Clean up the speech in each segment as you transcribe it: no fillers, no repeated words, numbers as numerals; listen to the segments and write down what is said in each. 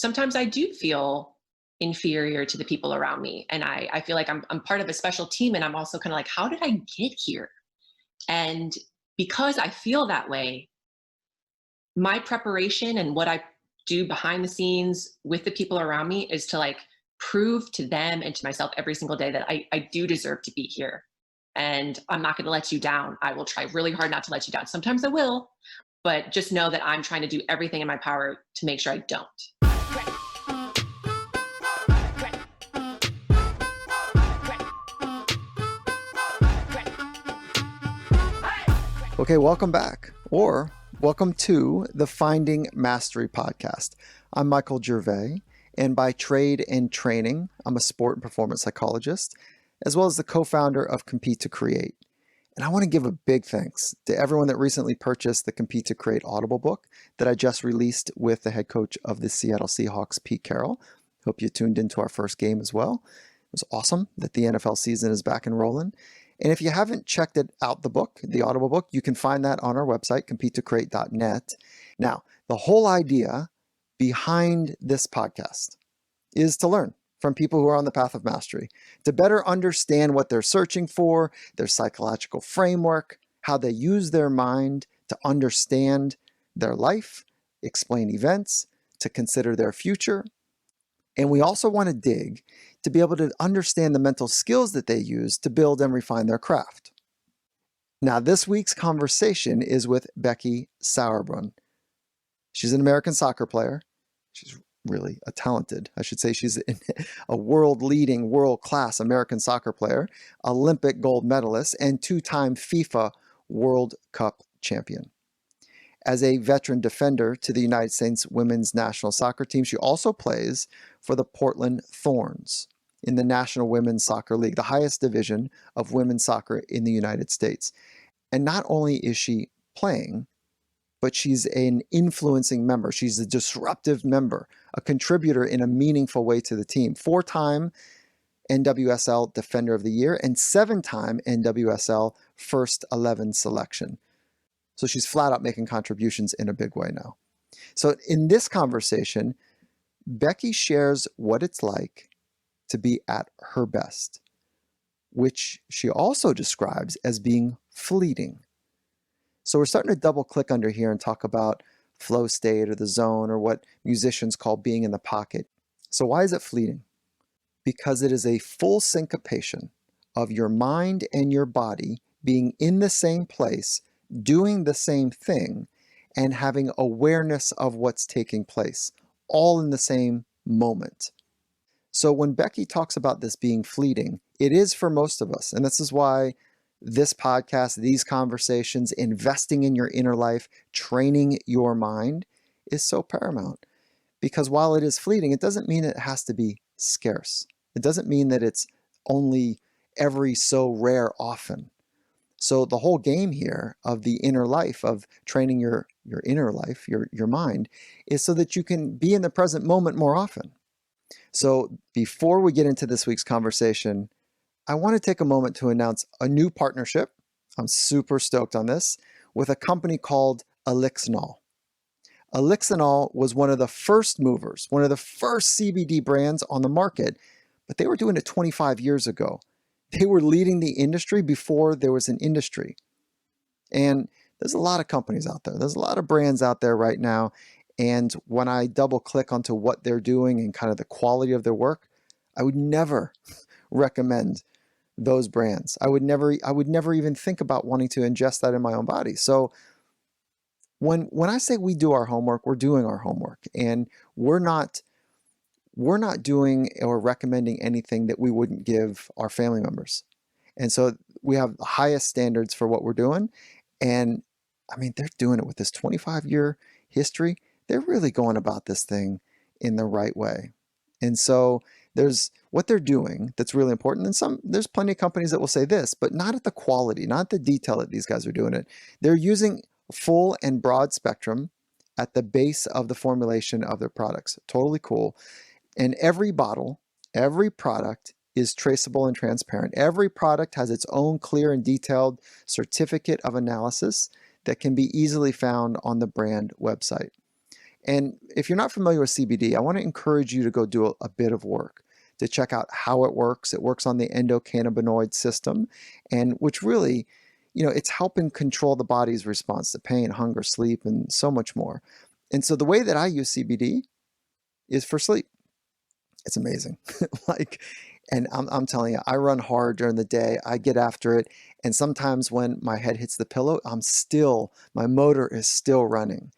sometimes I do feel inferior to the people around me. And I feel like I'm part of a special team. And I'm also kind of like, how did I get here? And because I feel that way, my preparation and what I do behind the scenes with the people around me is to like prove to them and to myself every single day that I do deserve to be here. And I'm not going to let you down. I will try really hard not to let you down. Sometimes I will, but just know that I'm trying to do everything in my power to make sure I don't. Okay, welcome back, or welcome to the Finding Mastery podcast. I'm Michael Gervais, and by trade and training, I'm a sport and performance psychologist, as well as the co-founder of Compete to Create. And I want to give a big thanks to everyone that recently purchased the Compete to Create Audible book that I just released with the head coach of the Seattle Seahawks, Pete Carroll. Hope you tuned into our first game as well. It was awesome that the NFL season is back and rolling. And if you haven't checked it out, the book, the Audible book, you can find that on our website, competetocreate.net. Now, the whole idea behind this podcast is to learn from people who are on the path of mastery, to better understand what they're searching for, their psychological framework, how they use their mind to understand their life, explain events, to consider their future. And we also want to dig to be able to understand the mental skills that they use to build and refine their craft. Now, this week's conversation is with Becky Sauerbrunn. She's an American soccer player. She's really a talented, I should say she's a world-leading, world-class American soccer player, Olympic gold medalist, and two-time FIFA World Cup champion. As a veteran defender to the United States women's national soccer team, she also plays for the Portland Thorns in the National Women's Soccer League, the highest division of women's soccer in the United States. And not only is she playing, but she's an influencing member. She's a disruptive member, a contributor in a meaningful way to the team. 4-time NWSL Defender of the Year and 7-time NWSL First 11 selection. So she's flat out making contributions in a big way now. So in this conversation, Becky shares what it's like to be at her best, which she also describes as being fleeting. So we're starting to double click under here and talk about flow state or the zone or what musicians call being in the pocket. So why is it fleeting? Because it is a full syncopation of your mind and your body being in the same place, doing the same thing, and having awareness of what's taking place, all in the same moment. So when Becky talks about this being fleeting, it is for most of us. And this is why this podcast, these conversations, investing in your inner life, training your mind is so paramount. Because while it is fleeting, it doesn't mean it has to be scarce. It doesn't mean that it's only every so rare often. So the whole game here of the inner life, of training your inner life, your mind, is so that you can be in the present moment more often. So before we get into this week's conversation, I want to take a moment to announce a new partnership. I'm super stoked on this, with a company called Elixinol. Elixinol was one of the first movers, one of the first CBD brands on the market, but they were doing it 25 years ago. They were leading the industry before there was an industry. And there's a lot of companies out there. There's a lot of brands out there right now. And when I double click onto what they're doing and kind of the quality of their work, I would never recommend those brands. I would never even think about wanting to ingest that in my own body. So when I say we do our homework, we're doing our homework, and we're not doing or recommending anything that we wouldn't give our family members. And so we have the highest standards for what we're doing. And I mean, they're doing it with this 25-year history. They're really going about this thing in the right way. And so there's what they're doing that's really important. And there's plenty of companies that will say this, but not at the quality, not the detail that these guys are doing it. They're using full and broad spectrum at the base of the formulation of their products. Totally cool. And every bottle, every product is traceable and transparent. Every product has its own clear and detailed certificate of analysis that can be easily found on the brand website. And if you're not familiar with CBD, I want to encourage you to go do a bit of work to check out how it works. It works on the endocannabinoid system, and which really, it's helping control the body's response to pain, hunger, sleep, and so much more. And so the way that I use CBD is for sleep. It's amazing. And I'm telling you, I run hard during the day. I get after it. And sometimes when my head hits the pillow, my motor is still running.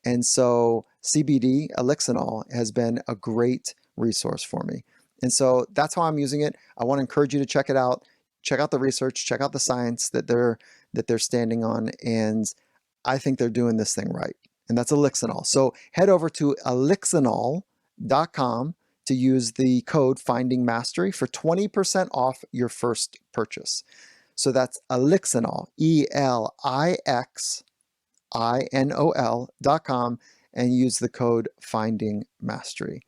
And so CBD, Elixinol, has been a great resource for me. And so that's how I'm using it. I want to encourage you to check it out. Check out the research, check out the science that they're standing on. And I think they're doing this thing right. And that's Elixinol. So head over to elixinol.com to use the code Finding Mastery for 20% off your first purchase. So that's Elixinol, ELIXINOL.com, and use the code Finding Mastery.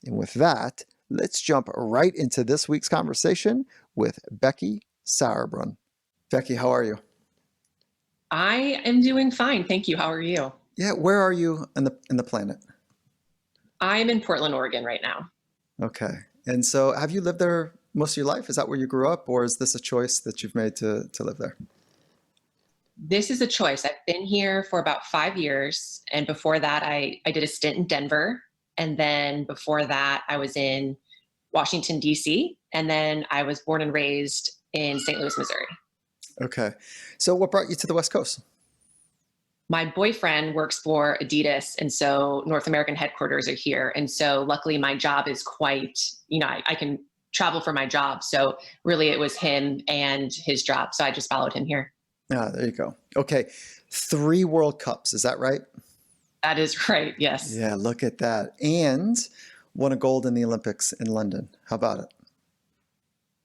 And with that, let's jump right into this week's conversation with Becky Sauerbrunn. Becky, how are you? I am doing fine. Thank you. How are you? Yeah, where are you in the planet? I'm in Portland, Oregon right now. Okay. And so have you lived there most of your life? Is that where you grew up, or is this a choice that you've made to live there? This is a choice. I've been here for about 5 years. And before that, I did a stint in Denver. And then before that, I was in Washington, D.C. And then I was born and raised in St. Louis, Missouri. Okay. So what brought you to the West Coast? My boyfriend works for Adidas, and so North American headquarters are here. And so luckily my job is quite, I can travel for my job. So really it was him and his job. So I just followed him here. Ah, there you go. Okay. 3 World Cups. Is that right? That is right. Yes. Yeah, look at that. And won a gold in the Olympics in London. How about it?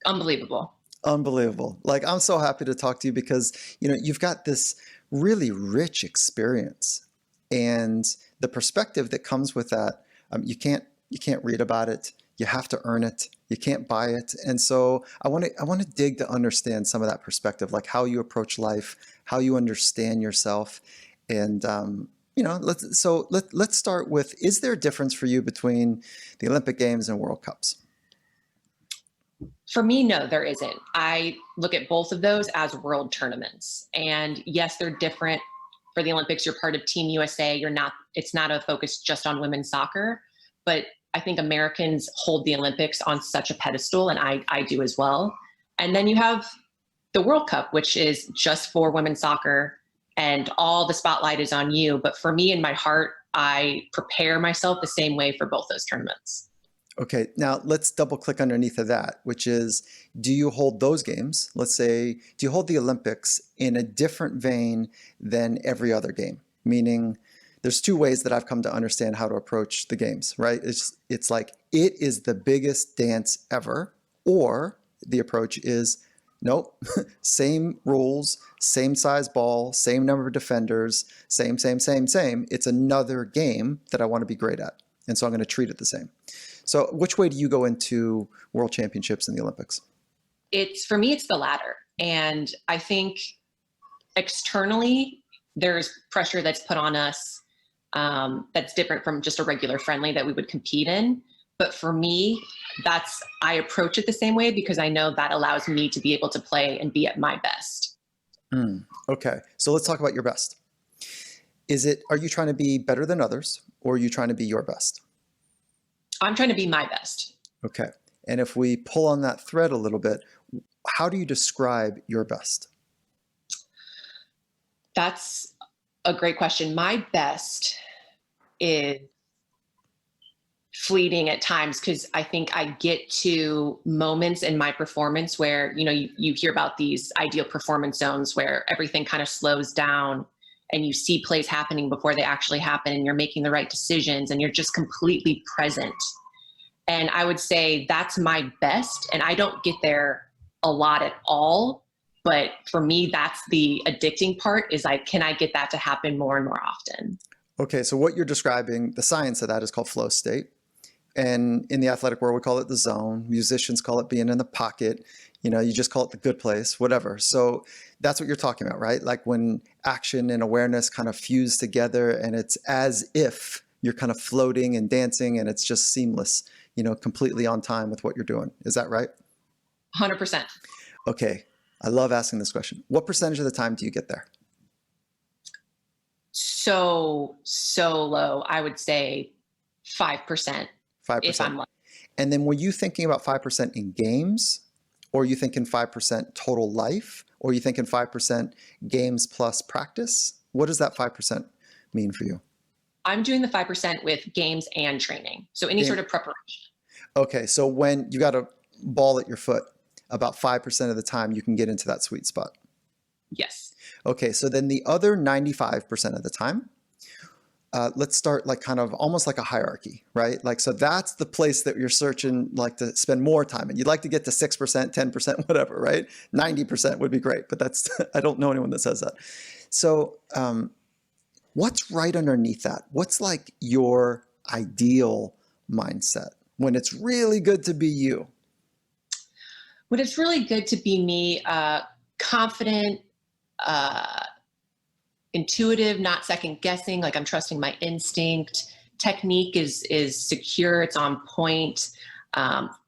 Unbelievable. Unbelievable. I'm so happy to talk to you because, you've got this really rich experience, and the perspective that comes with that, you can't read about it. You have to earn it. You can't buy it. And so I want to dig to understand some of that perspective, like how you approach life, how you understand yourself. And, let's start with, is there a difference for you between the Olympic Games and World Cups? For me, no, there isn't. I look at both of those as world tournaments. And yes, they're different. For the Olympics, you're part of Team USA. It's not a focus just on women's soccer, but I think Americans hold the Olympics on such a pedestal, and I do as well. And then you have the World Cup, which is just for women's soccer, and all the spotlight is on you. But for me, in my heart, I prepare myself the same way for both those tournaments. Okay, now let's double click underneath of that, which is, do you hold those games? Let's say, do you hold the Olympics in a different vein than every other game? Meaning, there's 2 ways that I've come to understand how to approach the games, right? It's like, it is the biggest dance ever, or the approach is, nope, same rules, same size ball, same number of defenders, same. It's another game that I want to be great at. And so I'm going to treat it the same. So which way do you go into World Championships in the Olympics? For me, it's the latter. And I think externally, there's pressure that's put on us that's different from just a regular friendly that we would compete in. But for me, I approach it the same way because I know that allows me to be able to play and be at my best. Okay. So let's talk about your best. Are you trying to be better than others, or are you trying to be your best? I'm trying to be my best. Okay. And if we pull on that thread a little bit, how do you describe your best? That's a great question. My best is fleeting at times because I think I get to moments in my performance where, you hear about these ideal performance zones where everything kind of slows down and you see plays happening before they actually happen, and you're making the right decisions, and you're just completely present. And I would say that's my best. And I don't get there a lot at all. But for me, that's the addicting part, is can I get that to happen more and more often? Okay. So what you're describing, the science of that is called flow state. And in the athletic world, we call it the zone. Musicians call it being in the pocket. You just call it the good place, whatever. So that's what you're talking about, right? Like when action and awareness kind of fuse together, and it's as if you're kind of floating and dancing and it's just seamless, completely on time with what you're doing. Is that right? 100%. Okay. I love asking this question. What percentage of the time do you get there? So low. I would say 5%. 5%. If I'm lucky. And then were you thinking about 5% in games, or are you thinking 5% total life, or are you thinking 5% games plus practice? What does that 5% mean for you? I'm doing the 5% with games and training. So any sort of preparation. Okay. So when you got a ball at your foot, about 5% of the time you can get into that sweet spot. Yes. Okay. So then the other 95% of the time, let's start like kind of almost like a hierarchy, right? Like, so that's the place that you're searching, like to spend more time in. You'd like to get to 6%, 10%, whatever, right? 90% would be great, but that's, I don't know anyone that says that. So what's right underneath that? What's like your ideal mindset when it's really good to be you? When it's really good to be me, confident, intuitive, not second guessing, like I'm trusting my instinct. Technique is secure, it's on point.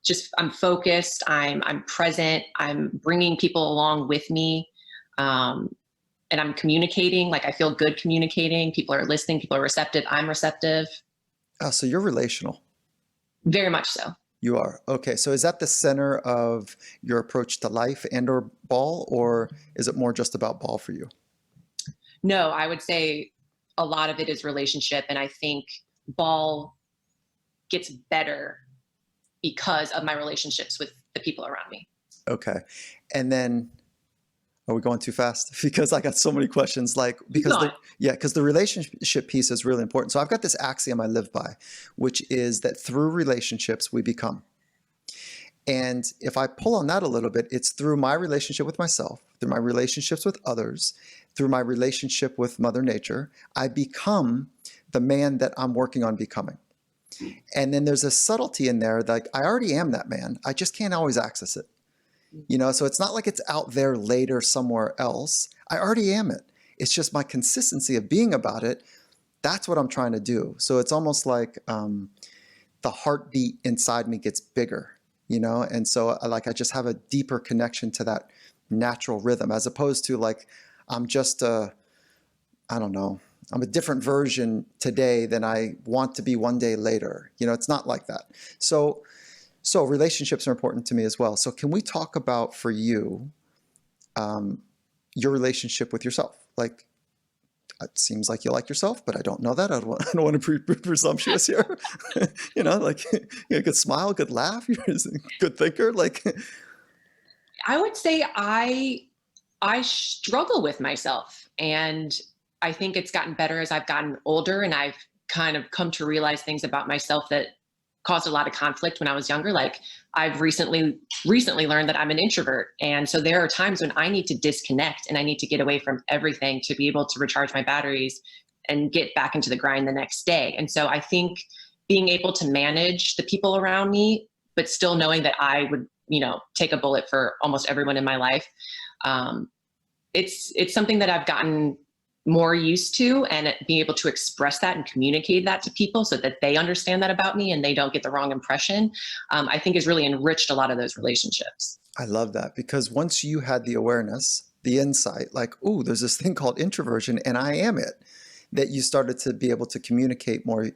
Just I'm focused, I'm present, I'm bringing people along with me, and I'm communicating. Like I feel good communicating. People are listening, people are receptive, I'm receptive. Oh, so you're relational. Very much so. You are. Okay. So is that the center of your approach to life and or ball, or is it more just about ball for you? No, I would say a lot of it is relationship. And I think ball gets better because of my relationships with the people around me. Okay. And then, are we going too fast? Because I got so many questions, because the relationship piece is really important. So I've got this axiom I live by, which is that through relationships, we become. And if I pull on that a little bit, it's through my relationship with myself, through my relationships with others, through my relationship with Mother Nature, I become the man that I'm working on becoming. And then there's a subtlety in there, like I already am that man. I just can't always access it. So it's not like it's out there later somewhere else. I already am it. It's just my consistency of being about it. That's what I'm trying to do. So it's almost like the heartbeat inside me gets bigger, and so I just have a deeper connection to that natural rhythm, as opposed to like I'm just I don't know, I'm a different version today than I want to be one day later. It's not like that. So relationships are important to me as well. So can we talk about, for you, your relationship with yourself? Like, it seems like you like yourself, but I don't know that. I don't want to be presumptuous here. Like a good smile, good laugh, you're a good thinker. Like, I would say I struggle with myself, and I think it's gotten better as I've gotten older, and I've kind of come to realize things about myself that caused a lot of conflict when I was younger. Like I've recently learned that I'm an introvert. And so there are times when I need to disconnect and I need to get away from everything to be able to recharge my batteries and get back into the grind the next day. And so I think being able to manage the people around me, but still knowing that I would, take a bullet for almost everyone in my life. It's something that I've gotten more used to, and being able to express that and communicate that to people so that they understand that about me and they don't get the wrong impression, I think has really enriched a lot of those relationships. I love that, because once you had the awareness, the insight, like, oh, there's this thing called introversion and I am it, that you started to be able to communicate more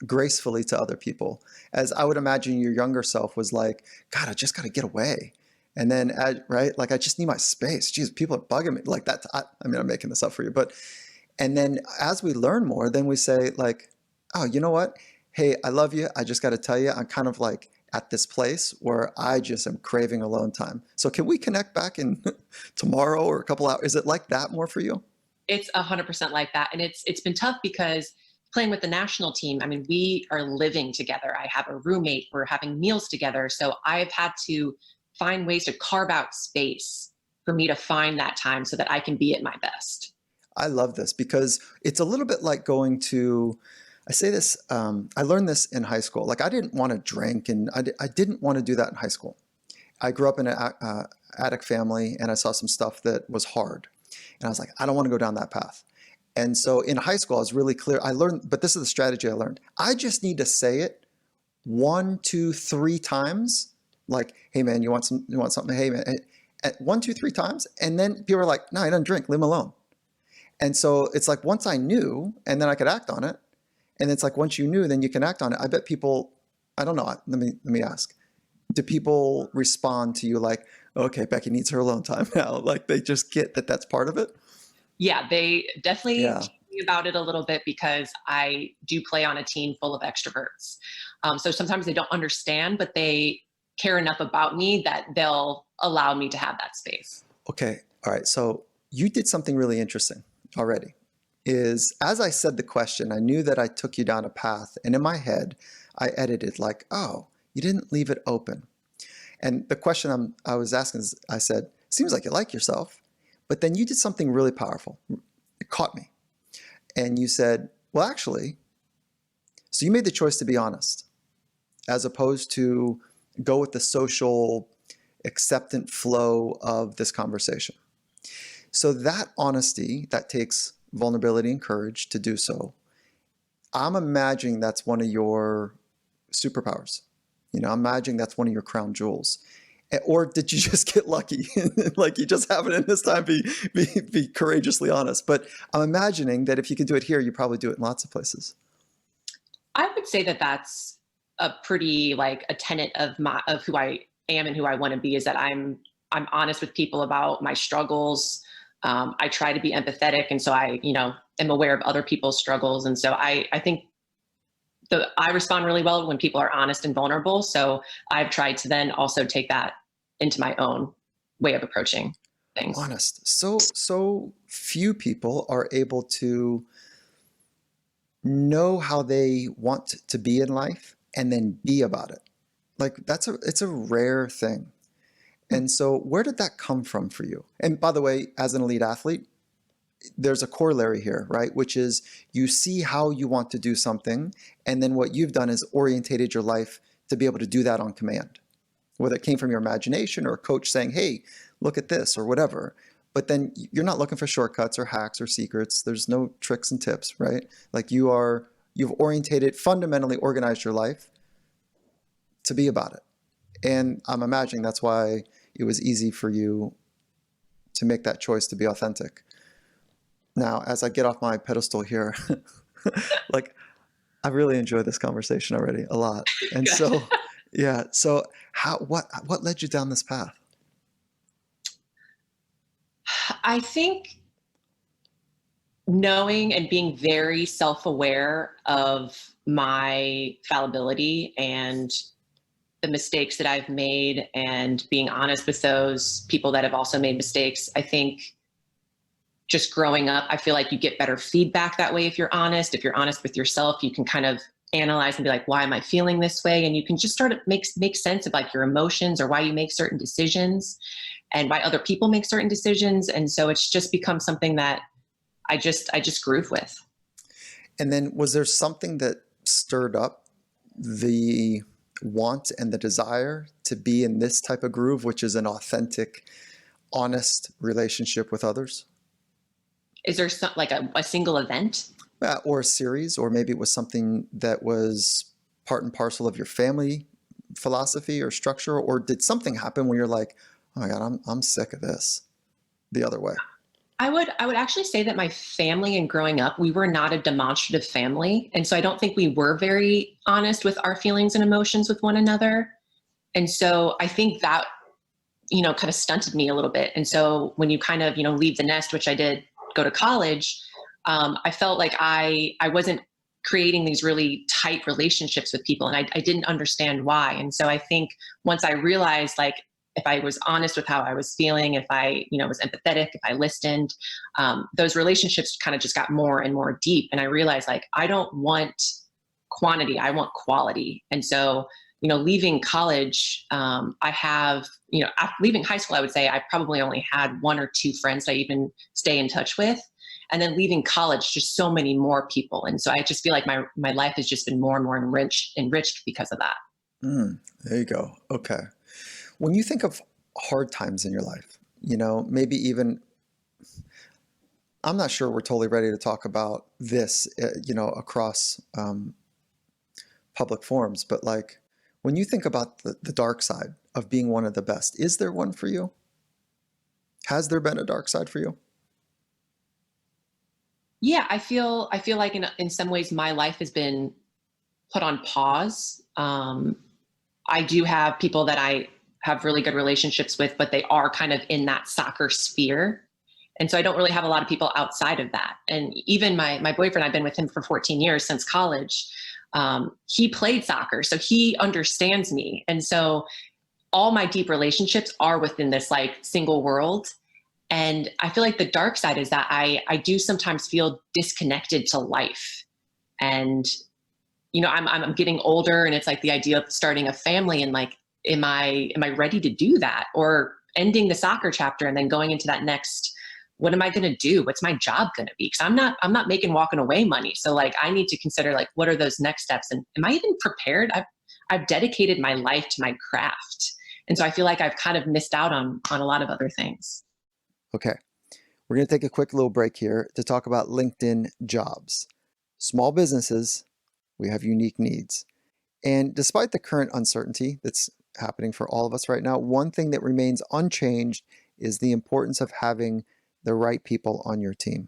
gracefully to other people. As I would imagine your younger self was like, God, I just got to get away. And then, right, like I just need my space. Geez, people are bugging me like that. I'm making this up for you. And then as we learn more, then we say like, oh, you know what? Hey, I love you. I just got to tell you, I'm kind of like at this place where I just am craving alone time. So can we connect back in tomorrow or a couple hours? Is it like that more for you? It's 100% like that. And it's been tough because playing with the national team, we are living together. I have a roommate. We're having meals together. So I've had to find ways to carve out space for me to find that time so that I can be at my best. I love this because it's a little bit like going to, I say this, I learned this in high school. Like I didn't want to drink, and I didn't want to do that in high school. I grew up in an addict family, and I saw some stuff that was hard. And I was like, I don't want to go down that path. And so in high school, I was really clear. I learned, but this is the strategy I learned. I just need to say it 1, 2, 3 times. Like, hey man, you want something? Hey man, at 1, 2, 3 times. And then people are like, no, I don't drink, leave him alone. And so it's like, once I knew, and then I could act on it. And it's like, once you knew, then you can act on it. I bet people, I don't know. Let me ask. Do people respond to you like, okay, Becky needs her alone time now? Like they just get that that's part of it? Yeah, they definitely Yeah. teach me about it a little bit because I do play on a team full of extroverts. So sometimes they don't understand, but they care enough about me that they'll allow me to have that space. Okay. All right. So you did something really interesting already. Is as I said the question, I knew that I took you down a path, and in my head, I edited like, oh, you didn't leave it open. And the question I was asking is, I said, seems like you like yourself, but then you did something really powerful. It caught me. And you said, well, actually, so you made the choice to be honest, as opposed to go with the social acceptant flow of this conversation. So that honesty, that takes vulnerability and courage to do so. I'm imagining that's one of your superpowers. You know, I'm imagining that's one of your crown jewels. Or did you just get lucky? Like you just happen in this time be courageously honest. But I'm imagining that if you can do it here, you probably do it in lots of places. I would say that that's a pretty like a tenet of who I am and who I want to be is that I'm honest with people about my struggles. I try to be empathetic, and so I am aware of other people's struggles, and so I think I respond really well when people are honest and vulnerable. So I've tried to then also take that into my own way of approaching things. Honest. So few people are able to know how they want to be in life and then be about it. Like it's a rare thing. And so where did that come from for you? And by the way, as an elite athlete, there's a corollary here, right? Which is you see how you want to do something, and then what you've done is orientated your life to be able to do that on command, whether it came from your imagination or a coach saying, hey, look at this or whatever. But then you're not looking for shortcuts or hacks or secrets. There's no tricks and tips, right? Like you've orientated, fundamentally organized your life to be about it. And I'm imagining that's why it was easy for you to make that choice to be authentic. Now, as I get off my pedestal here, like I really enjoyed this conversation already a lot. And so, yeah. So what led you down this path? I think knowing and being very self-aware of my fallibility and the mistakes that I've made and being honest with those people that have also made mistakes. I think just growing up, I feel like you get better feedback that way if you're honest. If you're honest with yourself, you can kind of analyze and be like, why am I feeling this way? And you can just start to make sense of like your emotions or why you make certain decisions and why other people make certain decisions. And so it's just become something that I just groove with. And then was there something that stirred up the want and the desire to be in this type of groove, which is an authentic, honest relationship with others? Is there like a single event? Or a series, or maybe it was something that was part and parcel of your family philosophy or structure, or did something happen where you're like, oh my God, I'm sick of this the other way? I would actually say that my family and growing up, we were not a demonstrative family. And so I don't think we were very honest with our feelings and emotions with one another. And so I think that, kind of stunted me a little bit. And so when you kind of, leave the nest, which I did go to college, I felt like I wasn't creating these really tight relationships with people. And I didn't understand why. And so I think once I realized like, if I was honest with how I was feeling, if I, was empathetic, if I listened, those relationships kind of just got more and more deep. And I realized like, I don't want quantity, I want quality. And so, leaving college, leaving high school, I would say I probably only had 1 or 2 friends that I even stay in touch with. And then leaving college, just so many more people. And so I just feel like my life has just been more and more enriched because of that. There you go. Okay. When you think of hard times in your life, maybe even, I'm not sure we're totally ready to talk about this, across public forums, but like when you think about the dark side of being one of the best, is there one for you? Has there been a dark side for you? Yeah, I feel like in some ways my life has been put on pause. I do have people that I have really good relationships with, but they are kind of in that soccer sphere. And so I don't really have a lot of people outside of that. And even my boyfriend, I've been with him for 14 years since college. He played soccer, so he understands me. And so all my deep relationships are within this like single world. And I feel like the dark side is that I do sometimes feel disconnected to life. And I'm getting older, and it's like the idea of starting a family, and like, am I ready to do that, or ending the soccer chapter and then going into that next? What am I going to do? What's my job going to be? Because I'm not making walking away money. So like I need to consider like what are those next steps, and am I even prepared? I've dedicated my life to my craft, and so I feel like I've kind of missed out on a lot of other things. Okay, we're going to take a quick little break here to talk about LinkedIn jobs. Small businesses, we have unique needs. And despite the current uncertainty that's happening for all of us right now, one thing that remains unchanged is the importance of having the right people on your team.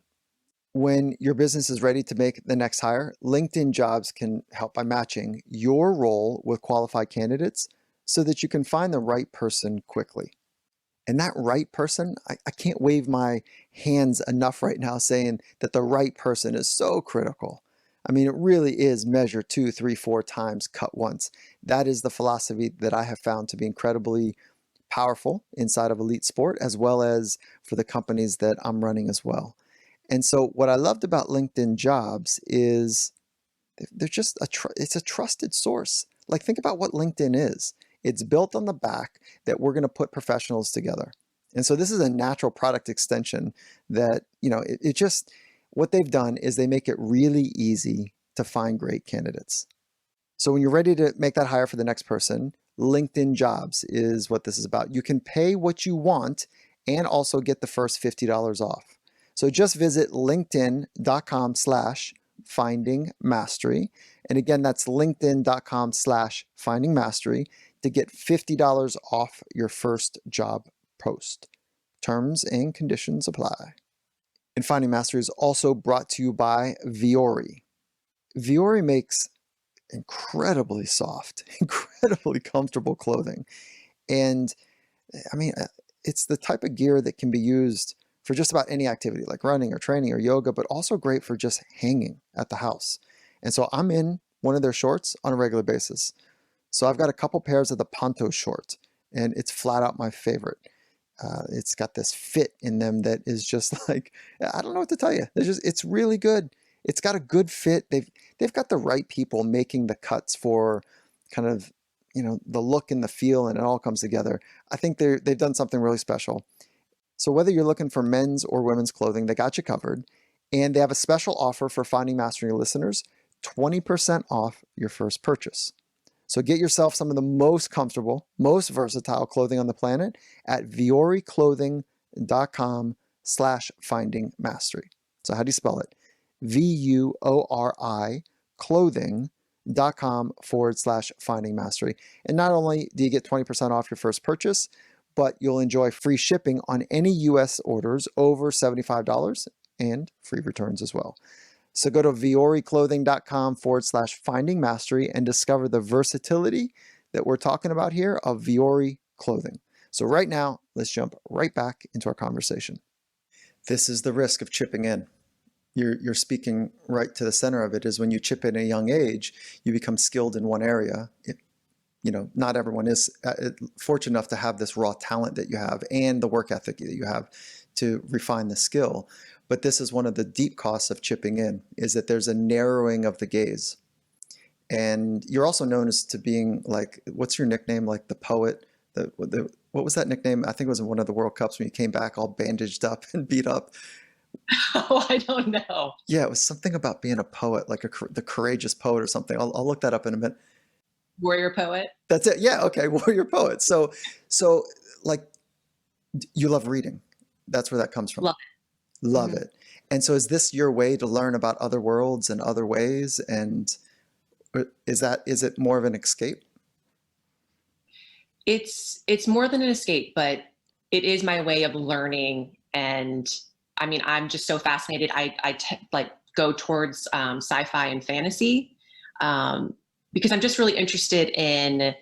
When your business is ready to make the next hire, LinkedIn Jobs can help by matching your role with qualified candidates so that you can find the right person quickly. And that right person, I can't wave my hands enough right now saying that the right person is so critical. I mean, it really is measure 2, 3, 4 times, cut once. That is the philosophy that I have found to be incredibly powerful inside of elite sport, as well as for the companies that I'm running as well. And so what I loved about LinkedIn Jobs is they're just it's a trusted source. Like think about what LinkedIn is. It's built on the back that we're going to put professionals together. And so this is a natural product extension that, it just, what they've done is they make it really easy to find great candidates. So when you're ready to make that hire for the next person, LinkedIn Jobs is what this is about. You can pay what you want and also get the first $50 off. So just visit linkedin.com/finding mastery. And again, that's linkedin.com/finding mastery to get $50 off your first job post. Terms and conditions apply. And Finding Mastery is also brought to you by Vuori. Vuori makes incredibly soft, incredibly comfortable clothing. And I mean, it's the type of gear that can be used for just about any activity like running or training or yoga, but also great for just hanging at the house. And so I'm in one of their shorts on a regular basis. So I've got a couple pairs of the Ponto short, and it's flat out my favorite. It's got this fit in them that is just like, I don't know what to tell you. It's really good. It's got a good fit. They've got the right people making the cuts for kind of, the look and the feel, and it all comes together. I think they've done something really special. So whether you're looking for men's or women's clothing, they got you covered. And they have a special offer for Finding Mastery listeners, 20% off your first purchase. So get yourself some of the most comfortable, most versatile clothing on the planet at vuoriclothing.com/finding mastery. So how do you spell it? VUORI clothing.com/finding mastery. And not only do you get 20% off your first purchase, but you'll enjoy free shipping on any US orders over $75 and free returns as well. So go to vuoriclothing.com/finding mastery and discover the versatility that we're talking about here of Vuori clothing. So right now, let's jump right back into our conversation. This is the risk of chipping in. You're speaking right to the center of it, is when you chip in at a young age, you become skilled in one area. Not everyone is fortunate enough to have this raw talent that you have and the work ethic that you have to refine the skill. But this is one of the deep costs of chipping in, is that there's a narrowing of the gaze. And you're also known as to being like, what's your nickname? Like the poet, what was that nickname? I think it was in one of the World Cups when you came back all bandaged up and beat up. Oh, I don't know. Yeah, it was something about being a poet, like the courageous poet or something. I'll look that up in a minute. Warrior poet. That's it. Yeah. Okay. Warrior poet. So like you love reading. That's where that comes from. Love Love Mhm. it. And so is this your way to learn about other worlds and other ways? And is it more of an escape? It's more than an escape, but it is my way of learning. And I mean, I'm just so fascinated. Like go towards sci-fi and fantasy um, because I'm just really interested in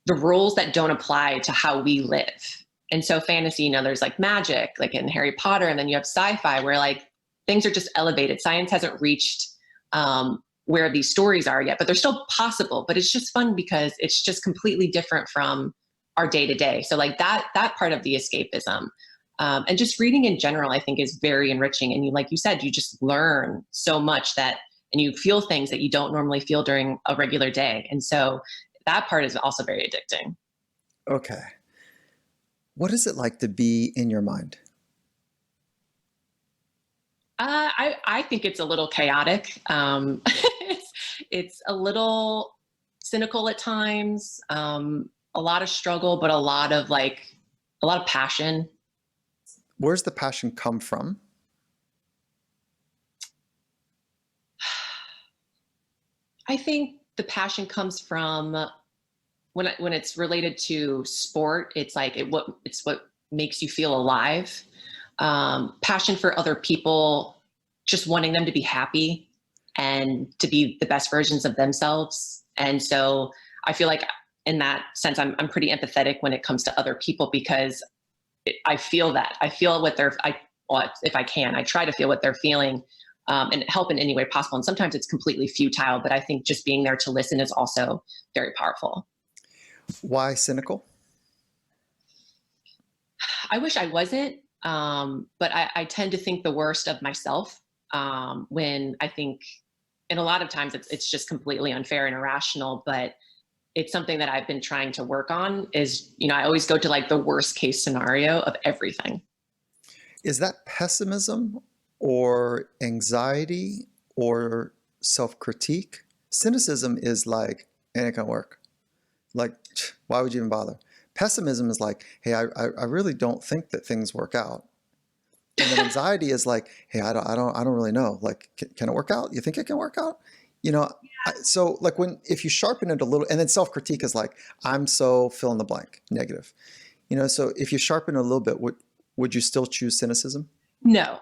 the rules that don't apply to how we live. And so fantasy, there's like magic, like in Harry Potter, and then you have sci-fi where like things are just elevated. Science hasn't reached where these stories are yet, but they're still possible. But it's just fun because it's just completely different from our day to day. So like that part of the escapism. And just reading in general, I think is very enriching. And like you said, you just learn so much and you feel things that you don't normally feel during a regular day. And so that part is also very addicting. Okay. What is it like to be in your mind? I think it's a little chaotic. It's a little cynical at times. A lot of struggle, but a lot of passion. Where's the passion come from? I think the passion comes from when it's related to sport. It's like it's what makes you feel alive. Passion for other people, just wanting them to be happy and to be the best versions of themselves. And so I feel like in that sense, I'm pretty empathetic when it comes to other people because I feel that. I feel what well, if I can, I try to feel what they're feeling and help in any way possible. And sometimes it's completely futile, but I think just being there to listen is also very powerful. Why cynical? I wish I wasn't, but I tend to think the worst of myself when I think, and a lot of times it's just completely unfair and irrational, but it's something that I've been trying to work on is, I always go to like the worst case scenario of everything. Is that pessimism or anxiety or self-critique? Cynicism is like, it ain't gonna work. Like, why would you even bother? Pessimism is like, hey, I really don't think that things work out. And then anxiety is like, hey, I don't really know. Like, can it work out? You think it can work out? You know, so like if you sharpen it a little, and then self-critique is like, I'm so fill in the blank, negative. So if you sharpen it a little bit, would you still choose cynicism? No,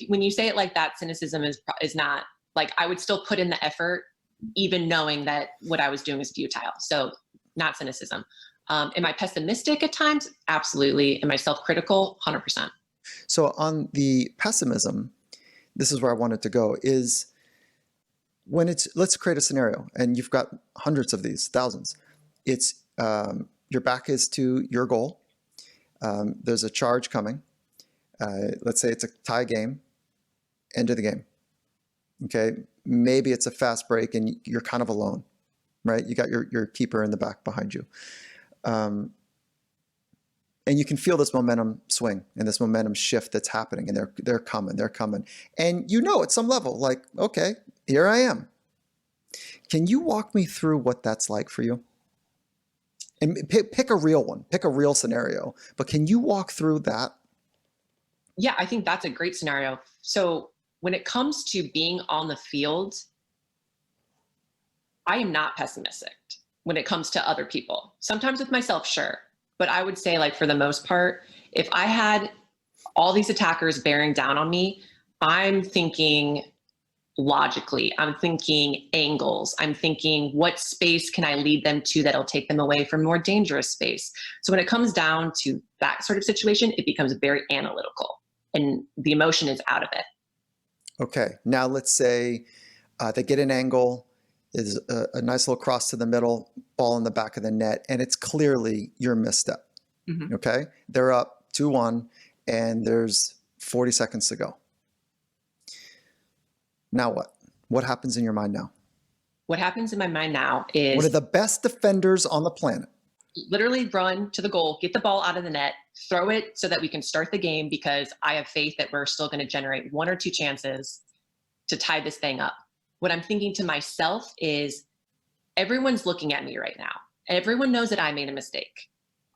when you say it like that, cynicism is not like, I would still put in the effort, even knowing that what I was doing is futile. So not cynicism. Am I pessimistic at times? Absolutely. Am I self-critical? 100%. So on the pessimism, this is where I wanted to go, is let's create a scenario, and you've got hundreds of these, thousands. It's your back is to your goal. There's a charge coming. Let's say it's a tie game, end of the game. Okay, maybe it's a fast break and you're kind of alone, right? You got your keeper in the back behind you. And you can feel this momentum swing and this momentum shift that's happening, and they're coming. And at some level, like, okay, here I am. Can you walk me through what that's like for you? And pick a real one, pick a real scenario, but can you walk through that? Yeah, I think that's a great scenario. So when it comes to being on the field, I am not pessimistic when it comes to other people. Sometimes with myself, sure. But I would say, like, for the most part, if I had all these attackers bearing down on me, I'm thinking logically, I'm thinking angles, I'm thinking what space can I lead them to that'll take them away from more dangerous space. So when it comes down to that sort of situation, it becomes very analytical and the emotion is out of it. Okay, now let's say they get an angle, is a nice little cross to the middle, ball in the back of the net, and it's clearly your misstep. Mm-hmm. Okay, they're up 2-1, and there's 40 seconds to go. Now what? What happens in your mind now? What happens in my mind now is one of the best defenders on the planet. Literally run to the goal, get the ball out of the net, throw it so that we can start the game, because I have faith that we're still going to generate 1 or 2 chances to tie this thing up. What I'm thinking to myself is, everyone's looking at me right now. Everyone knows that I made a mistake.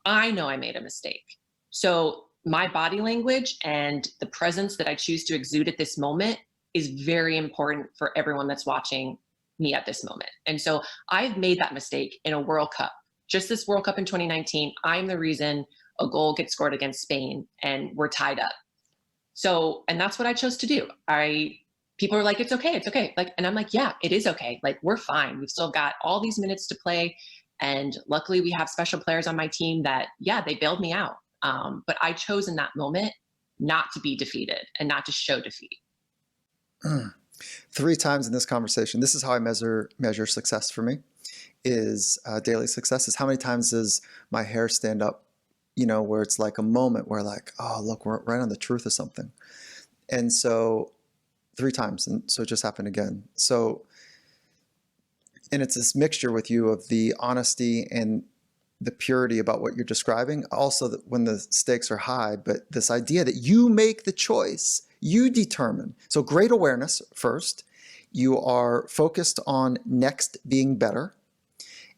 I know I made a mistake. So my body language and the presence that I choose to exude at this moment is very important for everyone that's watching me at this moment. And so I've made that mistake in a World Cup. Just this World Cup in 2019, I'm the reason a goal gets scored against Spain and we're tied up. So, and that's what I chose to do. People are like, it's okay, it's okay. Like, and I'm like, yeah, it is okay. Like, we're fine. We've still got all these minutes to play. And luckily we have special players on my team that, yeah, they bailed me out. But I chose in that moment not to be defeated and not to show defeat. 3 times in this conversation, this is how I measure success for me, is daily success, is how many times does my hair stand up, where it's like a moment where like, oh, look, we're right on the truth of something. And so 3 times. And so it just happened again. So, and it's this mixture with you of the honesty and the purity about what you're describing. Also, that when the stakes are high, but this idea that you make the choice, you determine. So great awareness first. You are focused on next being better.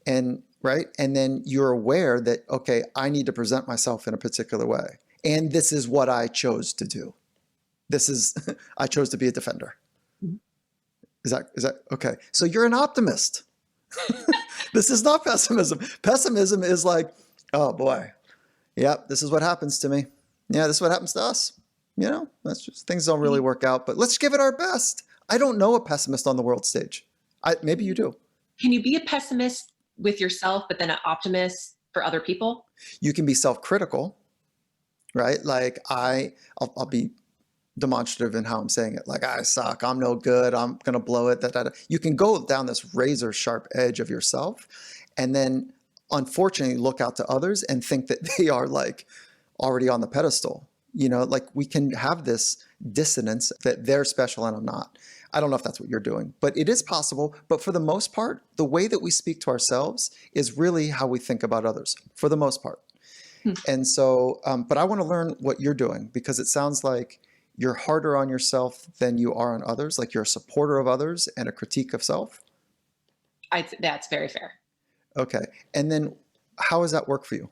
And right. And then you're aware that, okay, I need to present myself in a particular way. And this is what I chose to do. I chose to be a defender. Is that okay? So you're an optimist. This is not pessimism. Pessimism is like, oh boy, yep, this is what happens to me. Yeah, this is what happens to us. That's just, things don't really work out, but let's give it our best. I don't know a pessimist on the world stage. Maybe you do. Can you be a pessimist with yourself, but then an optimist for other people? You can be self-critical, right? Like I'll be demonstrative in how I'm saying it. Like, I suck, I'm no good, I'm going to blow it. You can go down this razor sharp edge of yourself and then unfortunately look out to others and think that they are like already on the pedestal. Like we can have this dissonance that they're special and I'm not. I don't know if that's what you're doing, but it is possible. But for the most part, the way that we speak to ourselves is really how we think about others for the most part. And so, but I want to learn what you're doing, because it sounds like you're harder on yourself than you are on others. Like you're a supporter of others and a critique of self. That's very fair. Okay. And then how does that work for you?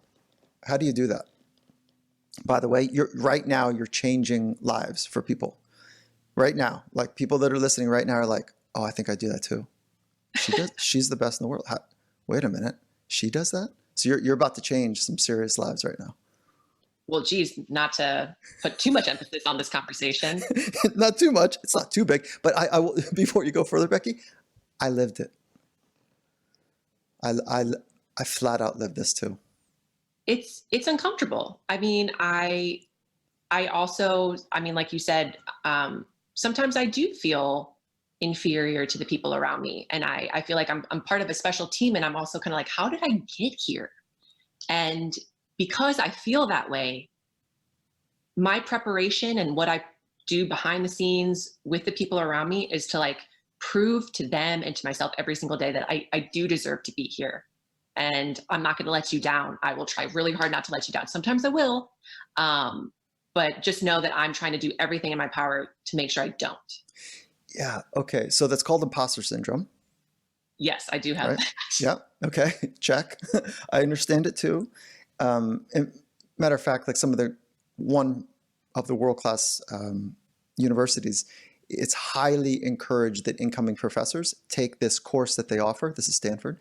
How do you do that? By the way, right now you're changing lives for people right now. Like people that are listening right now are like, oh, I think I do that too. She's the best in the world. Wait a minute. She does that? So you're about to change some serious lives right now. Well, geez, not to put too much emphasis on this conversation. Not too much. It's not too big. But I will, before you go further, Becky, I lived it. I flat out lived this too. It's uncomfortable. I mean, I also, like you said, sometimes I do feel inferior to the people around me. And I feel like I'm part of a special team. And I'm also kind of like, how did I get here? And because I feel that way, my preparation and what I do behind the scenes with the people around me is to like prove to them and to myself every single day that I do deserve to be here. And I'm not going to let you down. I will try really hard not to let you down. Sometimes I will, but just know that I'm trying to do everything in my power to make sure I don't. Yeah. Okay. So that's called imposter syndrome. Yes, I do have that. Yeah. Okay. Check. I understand it too. And matter of fact, like one of the world-class universities, it's highly encouraged that incoming professors take this course that they offer. This is Stanford,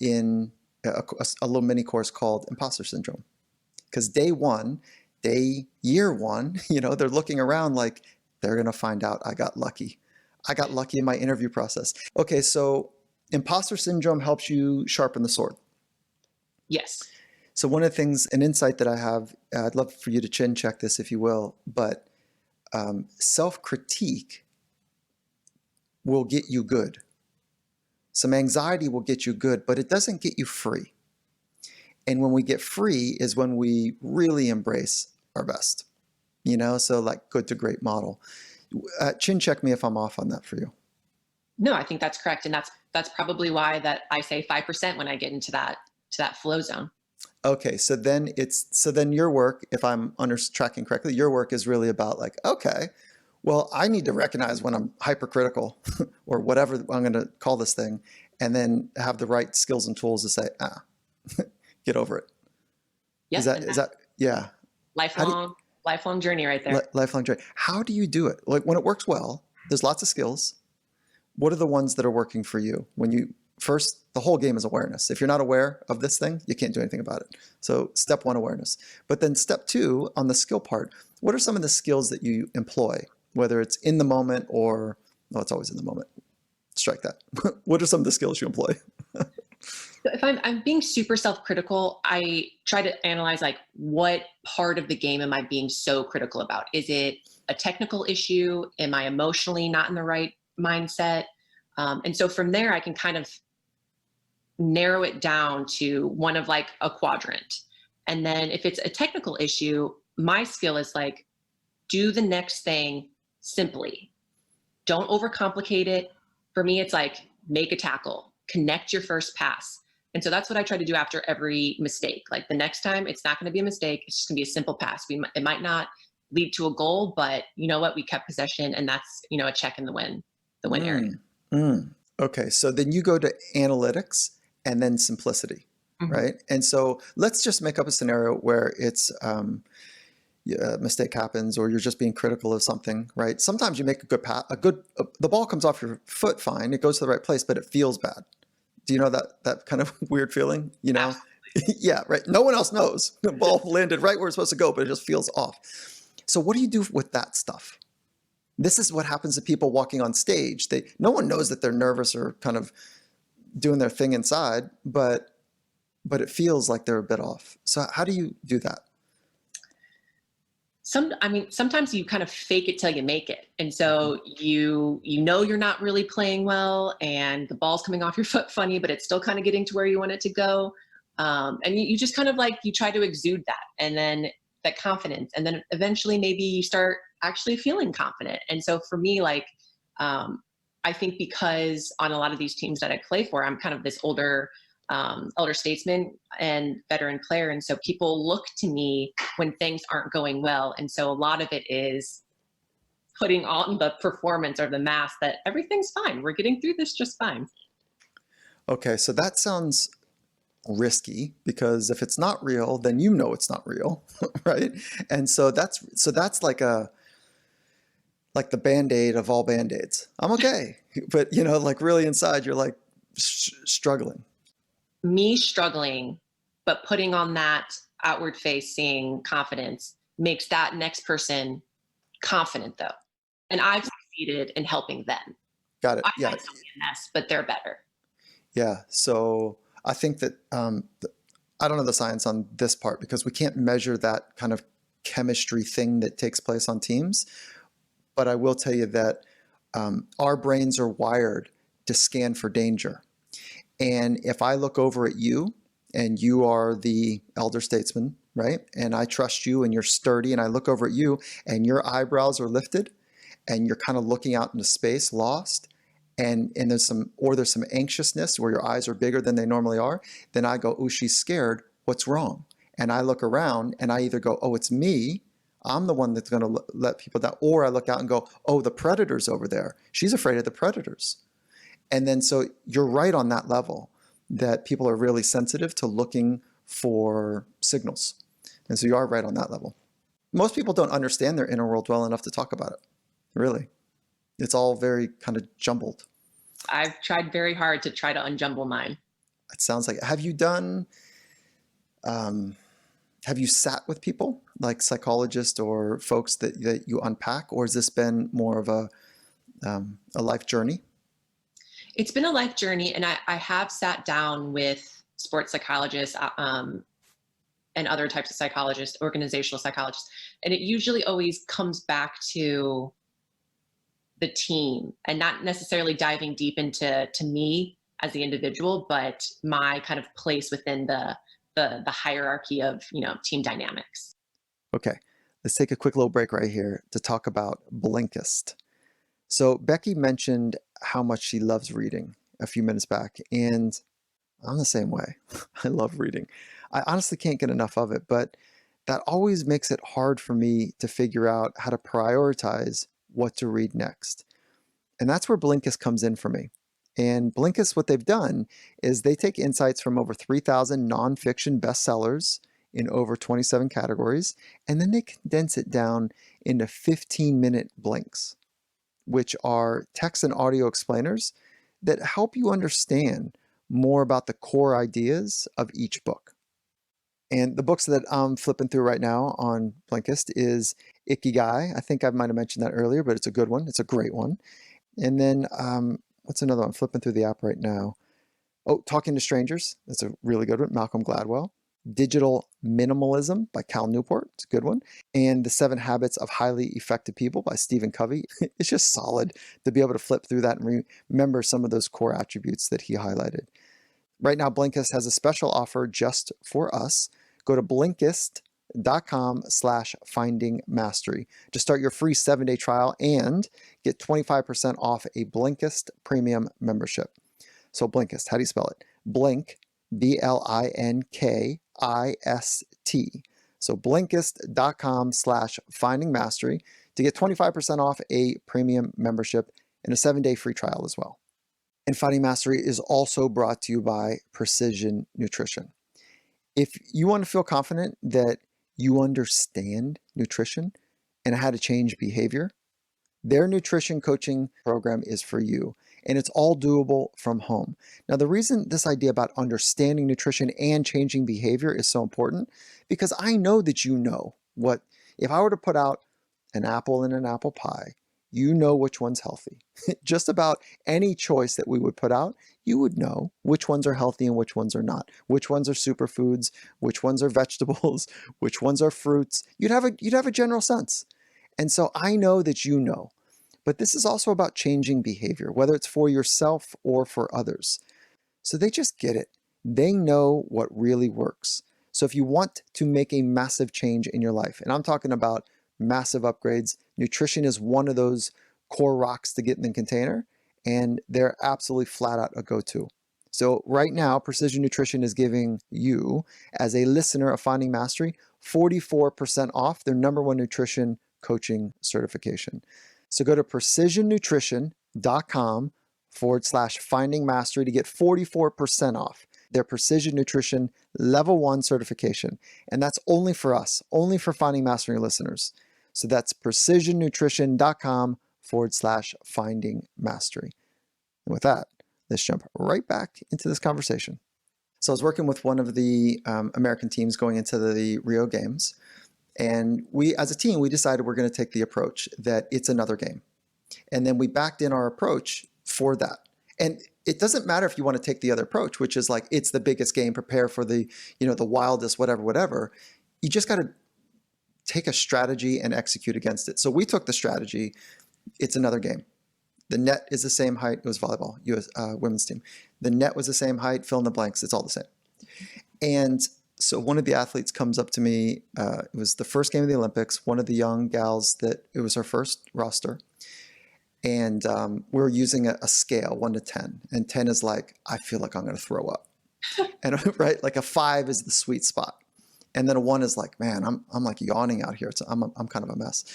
in a little mini course called Imposter Syndrome. Because year one, they're looking around like they're going to find out I got lucky. I got lucky in my interview process. Okay, so Imposter Syndrome helps you sharpen the sword. Yes. So one of the things, an insight that I have, I'd love for you to chin check this if you will, but self-critique will get you good. Some anxiety will get you good, but it doesn't get you free. And when we get free is when we really embrace our best, so like good to great model. Chin check me if I'm off on that for you. No, I think that's correct. And that's probably why that I say 5% when I get into that flow zone. Okay, so then your work, if I'm tracking correctly, your work is really about like, okay, well, I need to recognize when I'm hypercritical or whatever I'm going to call this thing, and then have the right skills and tools to say, get over it. Yes, is that, yeah. Lifelong journey right there. Lifelong journey. How do you do it? Like when it works well, there's lots of skills. What are the ones that are working for you? When you first, the whole game is awareness. If you're not aware of this thing, you can't do anything about it. So step one, awareness. But then step two, on the skill part, what are some of the skills that you employ? Whether it's in the moment or, no, it's always in the moment. Strike that. What are some of the skills you employ? If I'm being super self-critical, I try to analyze like what part of the game am I being so critical about? Is it a technical issue? Am I emotionally not in the right mindset? And so from there, I can kind of narrow it down to one of like a quadrant. And then if it's a technical issue, my skill is like, do the next thing simply. Don't overcomplicate it. For me, it's like, make a tackle, connect your first pass. And so that's what I try to do after every mistake. Like the next time, it's not going to be a mistake. It's just going to be a simple pass. It might not lead to a goal, but you know what? We kept possession, and that's, a check in the win area. Okay. So then you go to analytics and then simplicity, right? And so let's just make up a scenario where it's a mistake happens, or you're just being critical of something, right? Sometimes you make a good pass, the ball comes off your foot fine. It goes to the right place, but it feels bad. Do you know that kind of weird feeling, Yeah, right. No one else knows. The ball landed right where it's supposed to go, but it just feels off. So what do you do with that stuff? This is what happens to people walking on stage. No one knows that they're nervous or kind of doing their thing inside, but it feels like they're a bit off. So how do you do that? Sometimes you kind of fake it till you make it. And so you know you're not really playing well, and the ball's coming off your foot funny, but it's still kind of getting to where you want it to go. And you just kind of like, you try to exude that, and then that confidence. And then eventually maybe you start actually feeling confident. And so for me, like, I think because on a lot of these teams that I play for, I'm kind of this older statesman and veteran player. And so people look to me when things aren't going well. And so a lot of it is putting on the performance or the mask that everything's fine. We're getting through this just fine. Okay. So that sounds risky, because if it's not real, then it's not real. Right. And so that's like the Band-Aid of all Band-Aids. I'm okay. But like really inside, you're like struggling. Me struggling, but putting on that outward facing confidence makes that next person confident, though. And I've succeeded in helping them. Got it. I might still be a mess, but they're better. Yeah. So I think that I don't know the science on this part, because we can't measure that kind of chemistry thing that takes place on teams. But I will tell you that our brains are wired to scan for danger. And if I look over at you, and you are the elder statesman, right? And I trust you, and you're sturdy, and I look over at you, and your eyebrows are lifted, and you're kind of looking out into space, lost, and there's some anxiousness where your eyes are bigger than they normally are, then I go, oh, she's scared. What's wrong? And I look around, and I either go, oh, it's me. I'm the one that's going to let people down. Or I look out and go, oh, the predator's over there. She's afraid of the predators. And then so you're right on that level, that people are really sensitive to looking for signals. And so you are right on that level. Most people don't understand their inner world well enough to talk about it. Really. It's all very kind of jumbled. I've tried very hard to try to unjumble mine. It sounds like, have you sat with people like psychologists or folks that you unpack, or has this been more of a life journey? It's been a life journey, and I have sat down with sports psychologists and other types of psychologists, organizational psychologists, and it usually always comes back to the team, and not necessarily diving deep into me as the individual, but my kind of place within the hierarchy of team dynamics. Okay, let's take a quick little break right here to talk about Blinkist. So Becky mentioned how much she loves reading a few minutes back, and I'm the same way. I love reading. I honestly can't get enough of it, but that always makes it hard for me to figure out how to prioritize what to read next. And that's where Blinkist comes in for me. And Blinkist, what they've done is they take insights from over 3,000 nonfiction bestsellers in over 27 categories, and then they condense it down into 15-minute blinks, which are text and audio explainers that help you understand more about the core ideas of each book. And the books that I'm flipping through right now on Blinkist is Ikigai. I think I might have mentioned that earlier, but it's a good one. It's a great one. And then what's another one? I'm flipping through the app right now. Oh, Talking to Strangers. That's a really good one. Malcolm Gladwell. Digital Minimalism by Cal Newport. It's a good one. And The 7 Habits of Highly Effective People by Stephen Covey. It's just solid to be able to flip through that and remember some of those core attributes that he highlighted. Right now, Blinkist has a special offer just for us. Go to Blinkist.com/findingmastery to start your free 7-day trial and get 25% off a Blinkist premium membership. So Blinkist, how do you spell it? Blink, Blinkist. So Blinkist.com/findingmastery to get 25% off a premium membership and a 7-day free trial as well. And Finding Mastery is also brought to you by Precision Nutrition. If you want to feel confident that you understand nutrition and how to change behavior, their nutrition coaching program is for you, and it's all doable from home. Now, the reason this idea about understanding nutrition and changing behavior is so important, because I know that you know what, if I were to put out an apple in an apple pie, you know which one's healthy. Just about any choice that we would put out, you would know which ones are healthy and which ones are not, which ones are superfoods, which ones are vegetables, which ones are fruits. You'd have a general sense. And so I know that you know, but this is also about changing behavior, whether it's for yourself or for others. So they just get it. They know what really works. So if you want to make a massive change in your life, and I'm talking about massive upgrades, nutrition is one of those core rocks to get in the container, and they're absolutely flat out a go-to. So right now, Precision Nutrition is giving you, as a listener of Finding Mastery, 44% off their #1 nutrition coaching certification. So go to precisionnutrition.com/finding mastery to get 44% off their Precision Nutrition Level 1 certification. And that's only for us, only for Finding Mastery listeners. So that's precisionnutrition.com/finding mastery. And with that, let's jump right back into this conversation. So I was working with one of the American teams going into the Rio Games. And we, as a team, we decided we're going to take the approach that it's another game. And then we backed in our approach for that. And it doesn't matter if you want to take the other approach, which is like, it's the biggest game, prepare for the, the wildest, whatever. You just got to take a strategy and execute against it. So we took the strategy, it's another game. The net is the same height, it was volleyball, US women's team. The net was the same height, fill in the blanks, it's all the same. And so one of the athletes comes up to me, it was the first game of the Olympics, one of the young gals that, it was her first roster. And we were using a scale, 1 to 10. And 10 is like, I feel like I'm going to throw up. And right, like a 5 is the sweet spot. And then a 1 is like, man, I'm like yawning out here. I'm kind of a mess.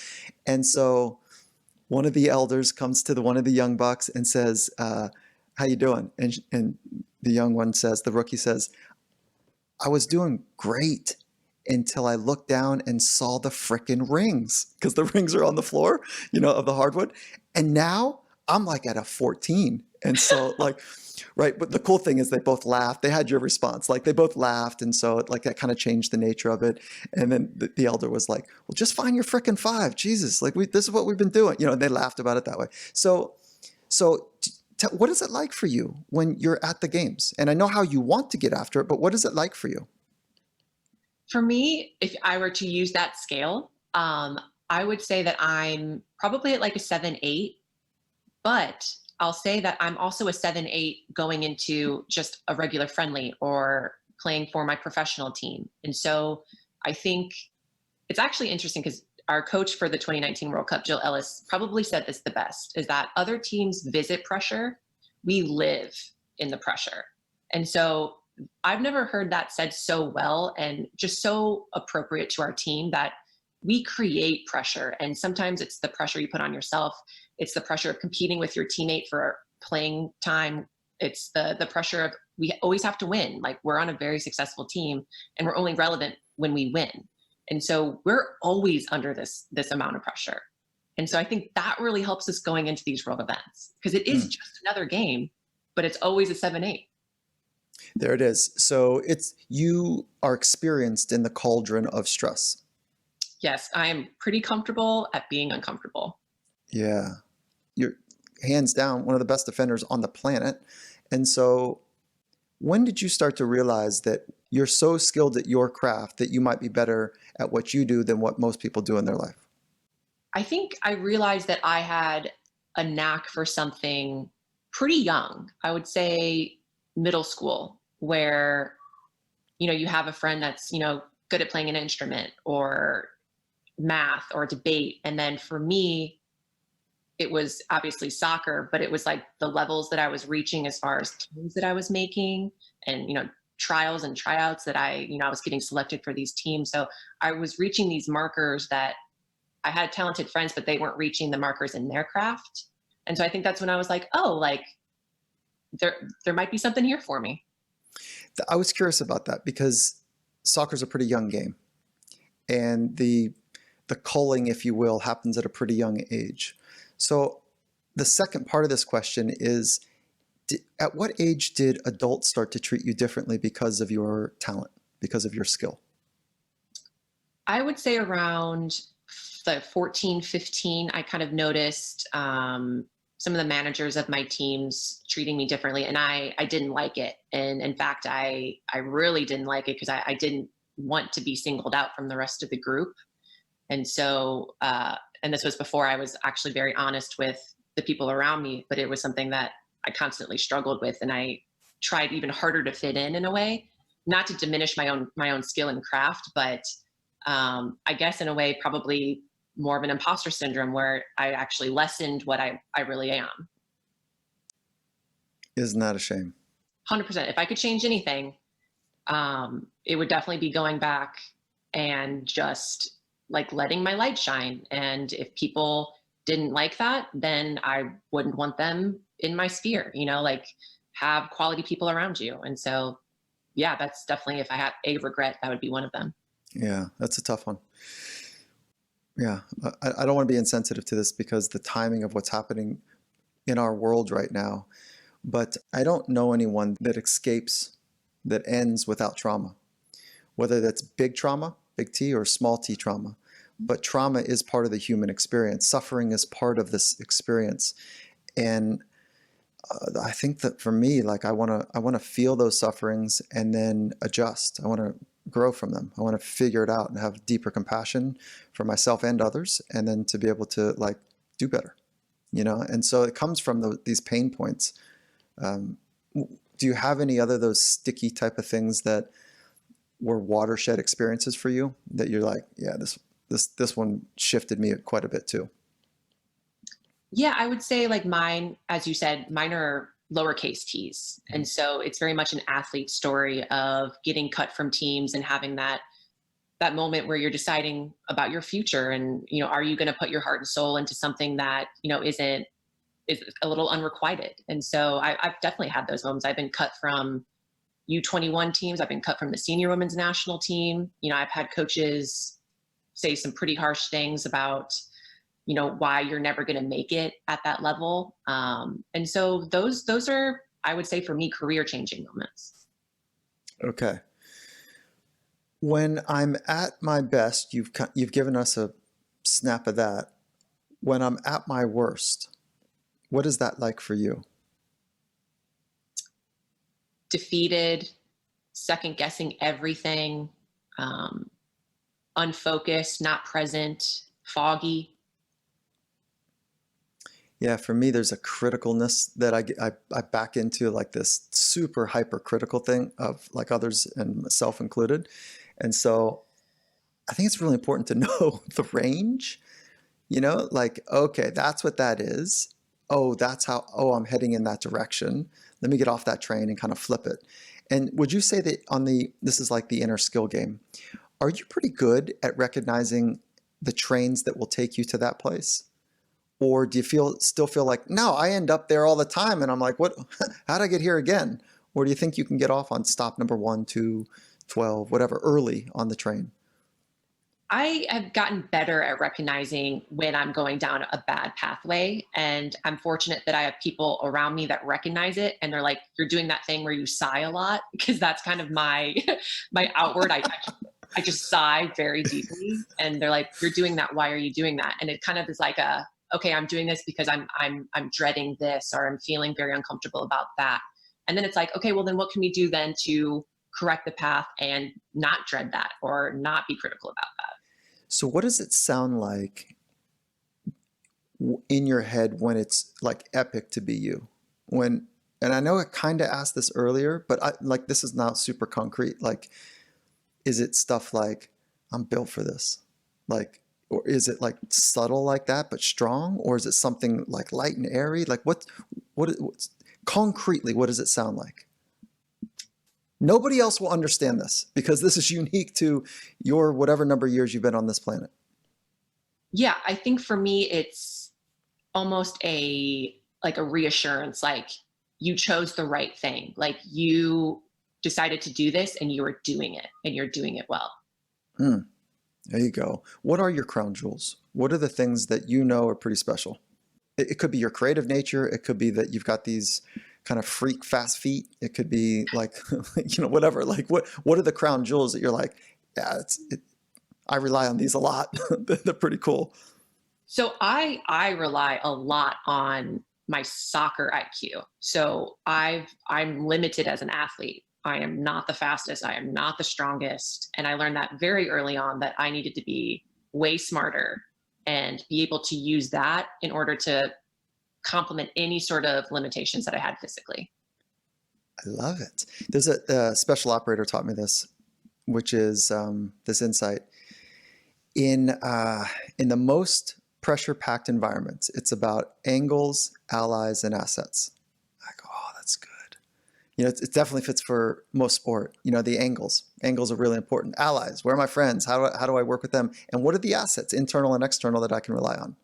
And so one of the elders comes to one of the young bucks and says, how you doing? And the young one says, the rookie says, I was doing great until I looked down and saw the frickin' rings, because the rings are on the floor, of the hardwood. And now I'm like at a 14. And so like, right. But the cool thing is they both laughed. They had your response. Like they both laughed. And so like that kind of changed the nature of it. And then the elder was like, well, just find your frickin' 5. Jesus. Like this is what we've been doing. And they laughed about it that way. So what is it like for you when you're at the games? And I know how you want to get after it, but what is it like for you? For me, if I were to use that scale, I would say that I'm probably at like a 7-8, but I'll say that I'm also a 7-8 going into just a regular friendly or playing for my professional team. And so I think it's actually interesting because our coach for the 2019 World Cup, Jill Ellis, probably said this the best, is that other teams visit pressure. We live in the pressure. And so I've never heard that said so well and just so appropriate to our team, that we create pressure. And sometimes it's the pressure you put on yourself. It's the pressure of competing with your teammate for playing time. It's the pressure of, we always have to win. Like we're on a very successful team and we're only relevant when we win. And so we're always under this amount of pressure. And so I think that really helps us going into these world events, because it is just another game, but it's always a 7-8. There it is. So you are experienced in the cauldron of stress. Yes, I am pretty comfortable at being uncomfortable. Yeah. You're hands down one of the best defenders on the planet. And so when did you start to realize that you're so skilled at your craft that you might be better at what you do than what most people do in their life? I think I realized that I had a knack for something pretty young. I would say middle school, where, you have a friend that's, good at playing an instrument or math or debate. And then for me, it was obviously soccer, but it was like the levels that I was reaching as far as teams that I was making, and, trials and tryouts that I was getting selected for these teams. So I was reaching these markers that I had talented friends, but they weren't reaching the markers in their craft. And so I think that's when I was like, oh, like there might be something here for me. I was curious about that because soccer's a pretty young game, and the culling, if you will, happens at a pretty young age. So the second part of this question is, at what age did adults start to treat you differently because of your talent, because of your skill? I would say around the 14, 15, I kind of noticed some of the managers of my teams treating me differently, and I didn't like it. And in fact, I really didn't like it because I didn't want to be singled out from the rest of the group. And so, and this was before I was actually very honest with the people around me, but it was something that I constantly struggled with. And I tried even harder to fit in a way, not to diminish my own skill and craft, but I guess in a way, probably more of an imposter syndrome, where I actually lessened what I really am. Isn't that a shame? 100%. If I could change anything, it would definitely be going back and just like letting my light shine. And if people didn't like that, then I wouldn't want them in my sphere, like have quality people around you. And so, yeah, that's definitely, if I had a regret, that would be one of them. Yeah, that's a tough one. Yeah, I don't want to be insensitive to this because the timing of what's happening in our world right now, but I don't know anyone that ends without trauma, whether that's big trauma, big T, or small t trauma. But trauma is part of the human experience. Suffering is part of this experience. And I think that for me, like I want to feel those sufferings and then adjust. I want to grow from them. I want to figure it out and have deeper compassion for myself and others, and then to be able to like do better, And so it comes from these pain points. Do you have any other those sticky type of things that were watershed experiences for you that you're like, yeah, this one shifted me quite a bit too? Yeah, I would say like mine, as you said, mine are lowercase t's. And so it's very much an athlete story of getting cut from teams and having that moment where you're deciding about your future. And, are you going to put your heart and soul into something that, is a little unrequited? And so I've definitely had those moments. I've been cut from U21 teams. I've been cut from the senior women's national team. I've had coaches say some pretty harsh things about, why you're never going to make it at that level. And so those are, I would say for me, career changing moments. Okay. When I'm at my best, you've given us a snap of that. When I'm at my worst, what is that like for you? Defeated, second guessing everything, unfocused, not present, foggy. Yeah, for me, there's a criticalness that I back into, like this super hypercritical thing of like others and myself included. And so I think it's really important to know the range, like, okay, that's what that is. Oh, that's how, I'm heading in that direction. Let me get off that train and kind of flip it. And would you say that this is like the inner skill game. Are you pretty good at recognizing the trains that will take you to that place? Or do you still feel like, no, I end up there all the time and I'm like, what, how'd I get here again? Or do you think you can get off on stop number 1, 2, 12, whatever, early on the train? I have gotten better at recognizing when I'm going down a bad pathway. And I'm fortunate that I have people around me that recognize it. And they're like, you're doing that thing where you sigh a lot, because that's kind of my, my outward. I just sigh very deeply. And they're like, you're doing that. Why are you doing that? And it kind of is like okay, I'm doing this because I'm dreading this, or I'm feeling very uncomfortable about that. And then it's like, okay, well then what can we do then to correct the path and not dread that, or not be critical about that? So what does it sound like in your head when it's like epic to be you? And I know I kind of asked this earlier, but like, this is not super concrete. Like, is it stuff like, I'm built for this? Like, or is it like subtle like that, but strong? Or is it something like light and airy? Like what's concretely, what does it sound like? Nobody else will understand this because this is unique to your whatever number of years you've been on this planet. Yeah, I think for me, it's almost like a reassurance, like you chose the right thing. Like you decided to do this and you are doing it, and you're doing it well. There you go. What are your crown jewels? What are the things that you know are pretty special? It could be your creative nature. It could be that you've got these kind of freak fast feet. It could be like, whatever. Like what are the crown jewels that you're like, yeah, I rely on these a lot. They're pretty cool. So I rely a lot on my soccer IQ. So I'm limited as an athlete. I am not the fastest. I am not the strongest. And I learned that very early on, that I needed to be way smarter and be able to use that in order to complement any sort of limitations that I had physically. I love it. There's a special operator taught me this, which is this insight. In the most pressure-packed environments, it's about angles, allies, and assets. I go, oh, that's good. It definitely fits for most sport. The angles. Angles are really important. Allies, where are my friends? How do I work with them? And what are the assets, internal and external, that I can rely on?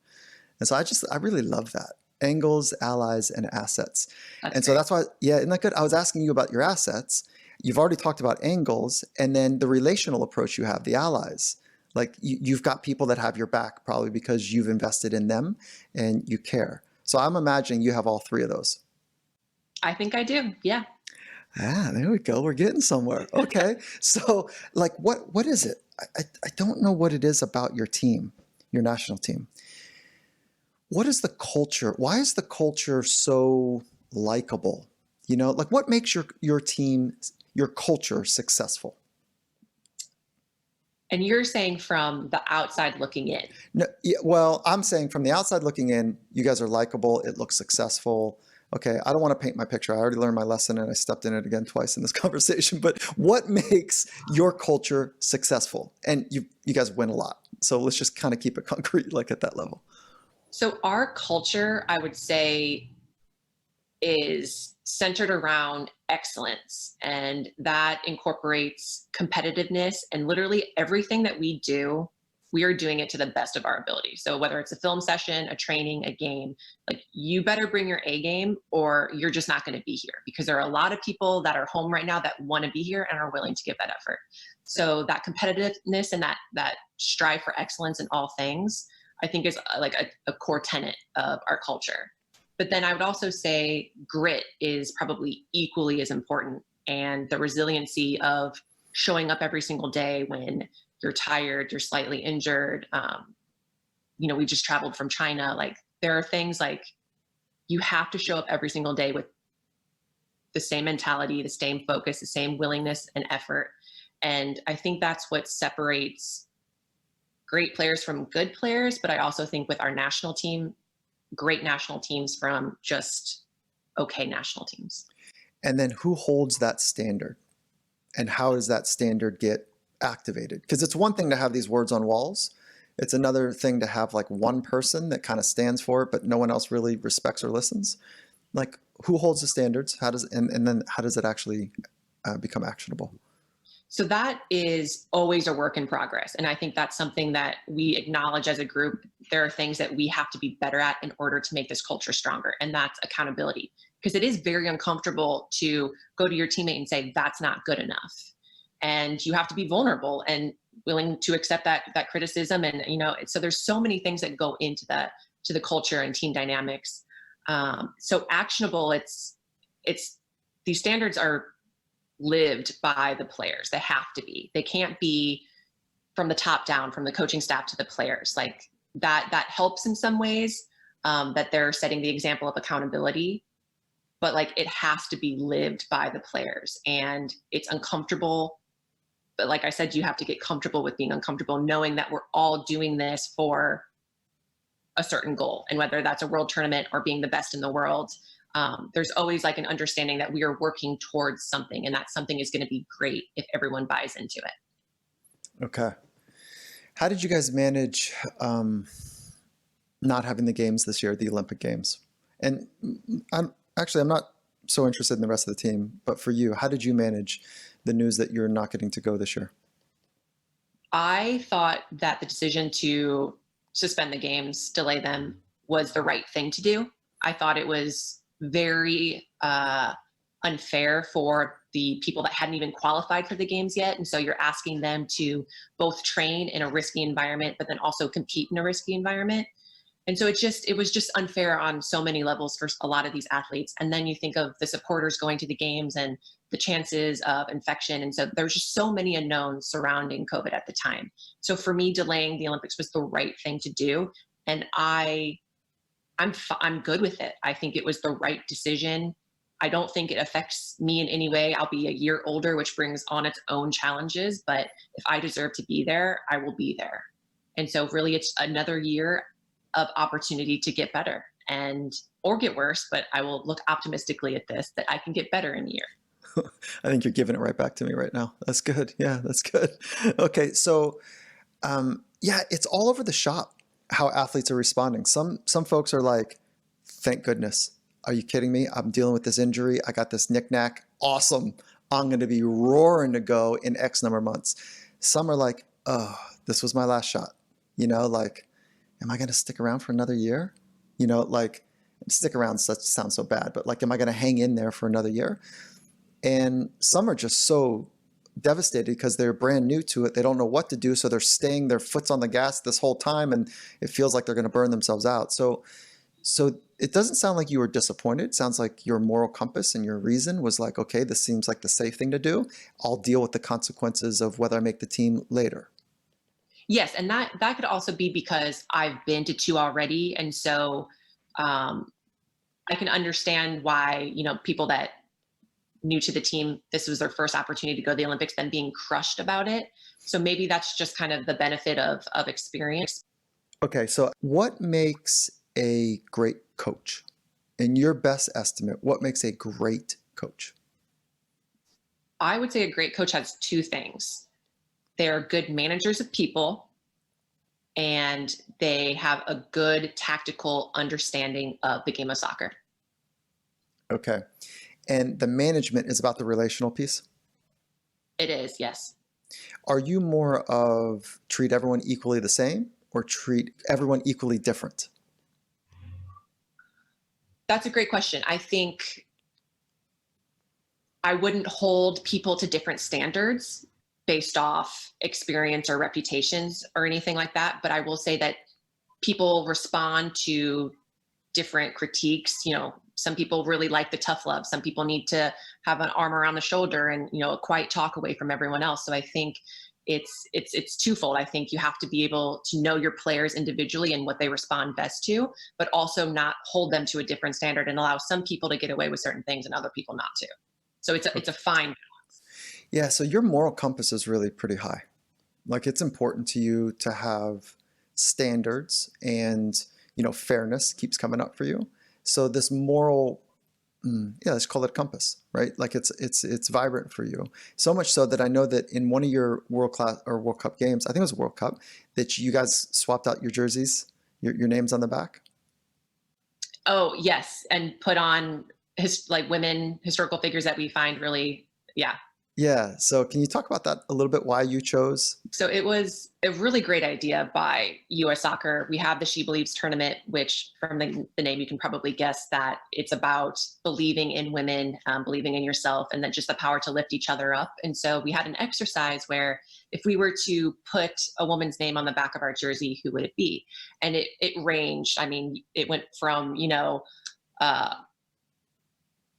And so I really love that. Angles, allies, and assets. That's so great. that's why, yeah, isn't that good? I was asking you about your assets. You've already talked about angles, and then the relational approach you have, the allies. Like you've got people that have your back probably because you've invested in them and you care. So I'm imagining you have all three of those. I think I do. Yeah. There we go. We're getting somewhere. Okay. So like, what is it? I don't know what it is about your team, your national team. What is the culture? Why is the culture so likable? Like what makes your team, your culture successful? And you're saying from the outside looking in. No, yeah, well, I'm saying from the outside looking in, you guys are likable. It looks successful. Okay, I don't want to paint my picture. I already learned my lesson and I stepped in it again twice in this conversation. But what makes your culture successful? And you guys win a lot. So let's just kind of keep it concrete, like at that level. So our culture, I would say, is centered around excellence, and that incorporates competitiveness, and literally everything that we do, we are doing it to the best of our ability. So whether it's a film session, a training, a game, like you better bring your A game or you're just not going to be here, because there are a lot of people that are home right now that want to be here and are willing to give that effort. So that competitiveness and that strive for excellence in all things, I think is like a core tenet of our culture. But then I would also say grit is probably equally as important, and the resiliency of showing up every single day when you're tired, you're slightly injured. We just traveled from China. Like there are things like you have to show up every single day with the same mentality, the same focus, the same willingness and effort. And I think that's what separates great players from good players. But I also think with our national team, great national teams from just okay national teams. And then who holds that standard? And how does that standard get activated? Because it's one thing to have these words on walls. It's another thing to have like one person that kind of stands for it, but no one else really respects or listens. Like who holds the standards? And then how does it actually become actionable? So that is always a work in progress. And I think that's something that we acknowledge as a group. There are things that we have to be better at in order to make this culture stronger. And that's accountability, because it is very uncomfortable to go to your teammate and say, that's not good enough. and you have to be vulnerable and willing to accept that criticism. And, so there's so many things that go into the culture and team dynamics. So actionable, it's these standards are lived by the players. They have to be. They can't be from the top down, from the coaching staff to the players. Like that helps in some ways, that they're setting the example of accountability, but like it has to be lived by the players. And it's uncomfortable, but like I said, you have to get comfortable with being uncomfortable, knowing that we're all doing this for a certain goal. And whether that's a world tournament or being the best in the world, there's always like an understanding that we are working towards something, and that something is going to be great if everyone buys into it. Okay. How did you guys manage not having the games this year, the Olympic Games? And I'm not so interested in the rest of the team, but for you, how did you manage the news that you're not getting to go this year? I thought that the decision to suspend the games, delay them, was the right thing to do. I thought it was very unfair for the people that hadn't even qualified for the games yet. And so you're asking them to both train in a risky environment, but then also compete in a risky environment. And so it was just unfair on so many levels for a lot of these athletes. And then you think of the supporters going to the games and the chances of infection. And so there's just so many unknowns surrounding COVID at the time. So for me, delaying the Olympics was the right thing to do. And I'm good with it. I think it was the right decision. I don't think it affects me in any way. I'll be a year older, which brings on its own challenges. But if I deserve to be there, I will be there. And so really it's another year of opportunity to get better or get worse, but I will look optimistically at this, that I can get better in a year. I think you're giving it right back to me right now. That's good. Yeah, that's good. Okay. So, it's all over the shop how athletes are responding. Some folks are like, thank goodness. Are you kidding me? I'm dealing with this injury. I got this knick-knack. Awesome. I'm going to be roaring to go in X number of months. Some are like, oh, this was my last shot. Like, am I going to stick around for another year? Like, stick around sounds so bad, but like, am I going to hang in there for another year? And some are just so devastated because they're brand new to it. They don't know what to do. So they're staying their foot's on the gas this whole time, and it feels like they're going to burn themselves out. So it doesn't sound like you were disappointed. It sounds like your moral compass and your reason was like, okay, this seems like the safe thing to do. I'll deal with the consequences of whether I make the team later. Yes. And that could also be because I've been to 2 already. And so I can understand why, people that new to the team, this was their first opportunity to go to the Olympics, then being crushed about it. So maybe that's just kind of the benefit of experience. Okay. So what makes a great coach? In your best estimate, what makes a great coach? I would say a great coach has 2 things. They're good managers of people, and they have a good tactical understanding of the game of soccer. Okay. And the management is about the relational piece? It is, yes. Are you more of treat everyone equally the same or treat everyone equally different? That's a great question. I think I wouldn't hold people to different standards based off experience or reputations or anything like that. But I will say that people respond to different critiques. Some people really like the tough love. Some people need to have an arm around the shoulder and, a quiet talk away from everyone else. So I think it's twofold. I think you have to be able to know your players individually and what they respond best to, but also not hold them to a different standard and allow some people to get away with certain things and other people not to. So it's a fine balance. Yeah. So your moral compass is really pretty high. Like, it's important to you to have standards, and, fairness keeps coming up for you. So this moral, let's call it a compass, right? Like it's vibrant for you. So much so that I know that in one of your World Cup games, I think it was a World Cup, that you guys swapped out your jerseys, your names on the back. Oh yes, and put on women historical figures that we find really, yeah. Yeah. So can you talk about that a little bit? Why you chose? So it was a really great idea by US Soccer. We have the She Believes tournament, which from the name, you can probably guess that it's about believing in women, believing in yourself, and then just the power to lift each other up. And so we had an exercise where if we were to put a woman's name on the back of our jersey, who would it be? And it ranged. I mean, it went from, uh,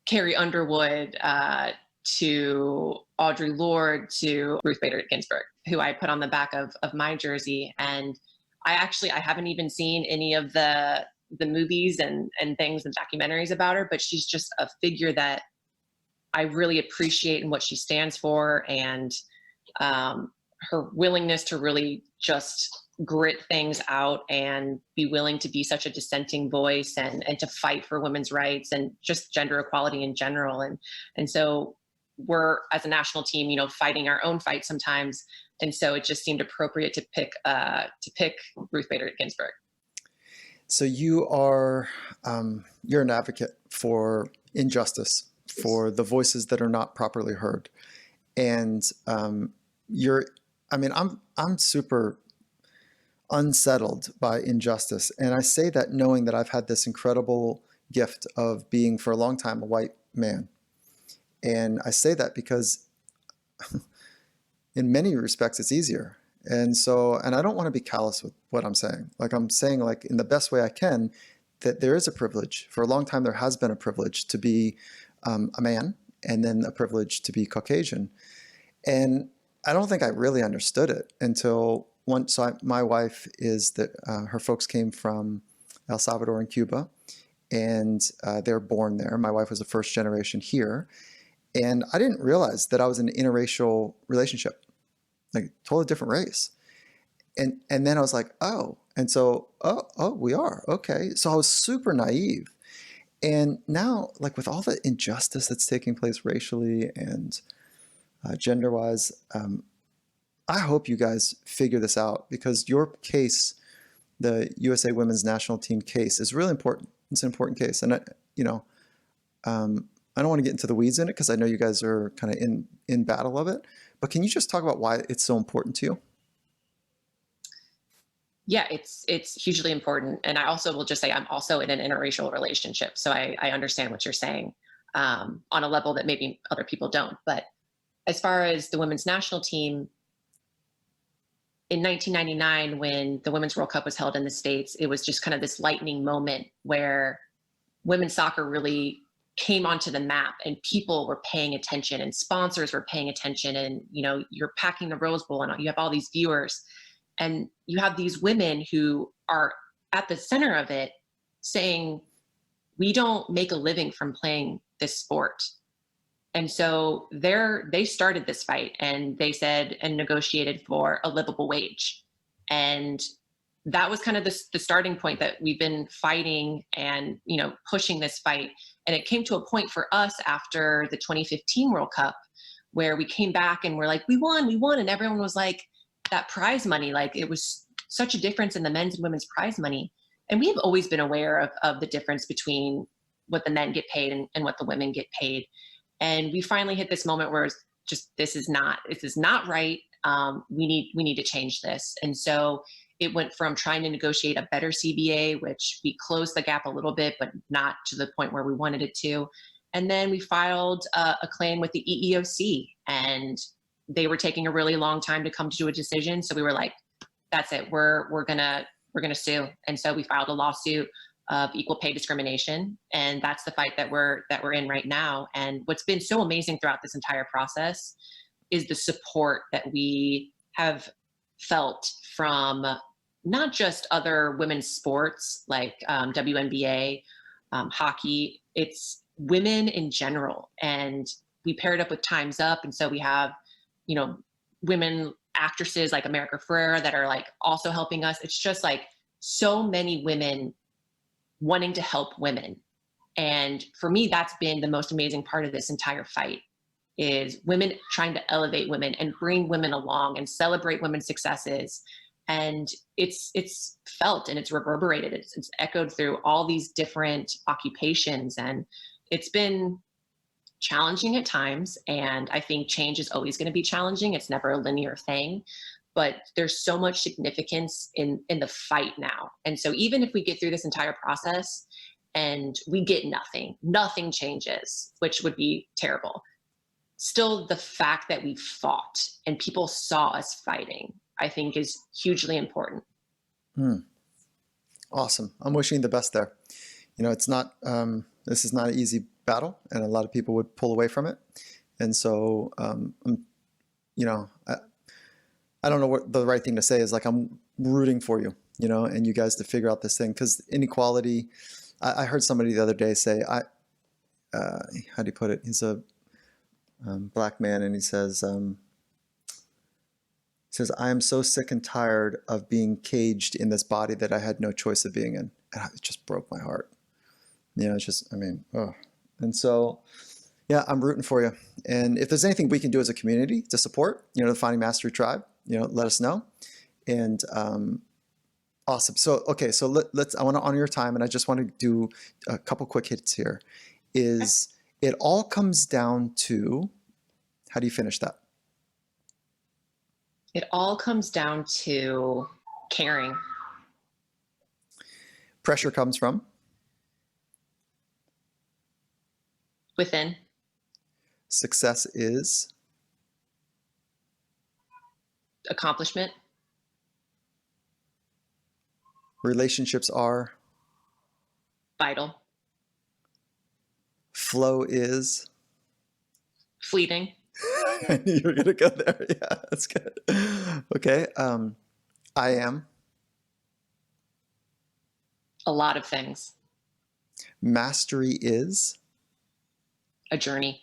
Carrie Underwood to Audre Lorde to Ruth Bader Ginsburg, who I put on the back of my jersey. And I haven't even seen any of the movies and things and documentaries about her, but she's just a figure that I really appreciate and what she stands for, and her willingness to really just grit things out and be willing to be such a dissenting voice and to fight for women's rights and just gender equality in general. And so we're, as a national team, fighting our own fight sometimes. And so it just seemed appropriate to pick Ruth Bader Ginsburg. So you're an advocate for injustice, for the voices that are not properly heard. And I'm super unsettled by injustice. And I say that knowing that I've had this incredible gift of being for a long time a white man. And I say that because in many respects it's easier. And I don't want to be callous with what I'm saying. Like I'm saying, like in the best way I can, that there is a privilege. For a long time, there has been a privilege to be a man, and then a privilege to be Caucasian. And I don't think I really understood it until my wife her folks came from El Salvador and Cuba, and they're born there. My wife was a first generation here. And I didn't realize that I was in an interracial relationship, like totally different race. And then I was like, oh, and so, we are, okay. So I was super naive. And now, like with all the injustice that's taking place racially and gender-wise, I hope you guys figure this out, because your case, the USA Women's National Team case, is really important. It's an important case. And, I don't want to get into the weeds in it because I know you guys are kind of in battle of it. But can you just talk about why it's so important to you? Yeah, it's hugely important. And I also will just say I'm also in an interracial relationship. So I understand what you're saying on a level that maybe other people don't. But as far as the women's national team, in 1999, when the Women's World Cup was held in the States, it was just kind of this lightning moment where women's soccer really came onto the map and people were paying attention and sponsors were paying attention, and you're packing the Rose Bowl and you have all these viewers and you have these women who are at the center of it saying, we don't make a living from playing this sport. And so they started this fight, and they said and negotiated for a livable wage. And that was kind of the starting point that we've been fighting and, pushing this fight. And it came to a point for us after the 2015 World Cup where we came back and we're like, we won. And everyone was like, that prize money, like it was such a difference in the men's and women's prize money. And we have always been aware of the difference between what the men get paid and what the women get paid. And we finally hit this moment where it's just, this is not right. We need to change this. And so it went from trying to negotiate a better CBA, which we closed the gap a little bit, but not to the point where we wanted it to. And then we filed a claim with the EEOC, and they were taking a really long time to come to a decision. So we were like, that's it. We're gonna sue. And so we filed a lawsuit of equal pay discrimination. And that's the fight that we're in right now. And what's been so amazing throughout this entire process is the support that we have felt from not just other women's sports like WNBA, hockey, it's women in general. And we paired up with Time's Up. And so we have, women actresses like America Ferrera that are like also helping us. It's just like so many women wanting to help women. And for me, that's been the most amazing part of this entire fight, is women trying to elevate women and bring women along and celebrate women's successes. And it's felt and it's reverberated. It's echoed through all these different occupations. And it's been challenging at times. And I think change is always going to be challenging. It's never a linear thing, but there's so much significance in the fight now. And so even if we get through this entire process and we get nothing changes, which would be terrible. Still, the fact that we fought and people saw us fighting, I think is hugely important. Awesome. I'm wishing you the best there. It's not, this is not an easy battle, and a lot of people would pull away from it. And so, I don't know what the right thing to say is. Like, I'm rooting for you, and you guys to figure out this thing, because inequality, I heard somebody the other day say, how do you put it? He's a black man, and he says, I am so sick and tired of being caged in this body that I had no choice of being in. And it just broke my heart. It's just, oh. And so, yeah, I'm rooting for you. And if there's anything we can do as a community to support, the Finding Mastery Tribe, let us know. And awesome. So, okay, so I want to honor your time, and I just want to do a couple quick hits here. It all comes down to, how do you finish that? It all comes down to caring. Pressure comes from? Within. Success is? Accomplishment. Relationships are? Vital. Flow is? Fleeting. I knew you were going to go there. Yeah, that's good. Okay. I am? A lot of things. Mastery is? A journey.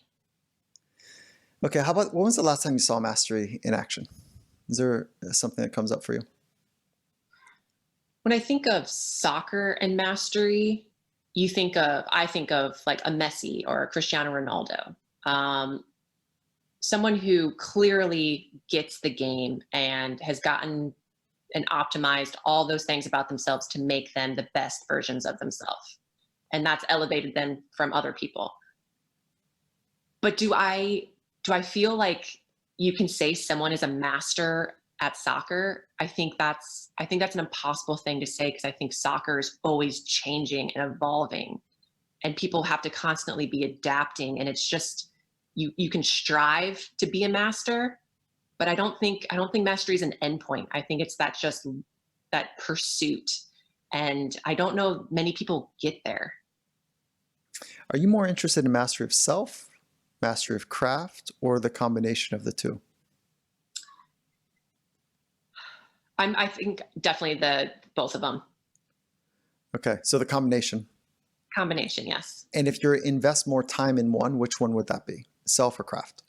Okay. How about, when was the last time you saw mastery in action? Is there something that comes up for you? When I think of soccer and mastery, I think of like a Messi or a Cristiano Ronaldo. Someone who clearly gets the game and has gotten and optimized all those things about themselves to make them the best versions of themselves. And that's elevated them from other people. But do I feel like you can say someone is a master at soccer? I think that's an impossible thing to say, because I think soccer is always changing and evolving, and people have to constantly be adapting. And it's just, you can strive to be a master, but I don't think mastery is an endpoint. I think it's that pursuit. And I don't know many people get there. Are you more interested in mastery of self, mastery of craft, or the combination of the two? I think definitely both of them. Okay, so the combination. Combination, yes. And if you invest more time in one, which one would that be? Self or craft?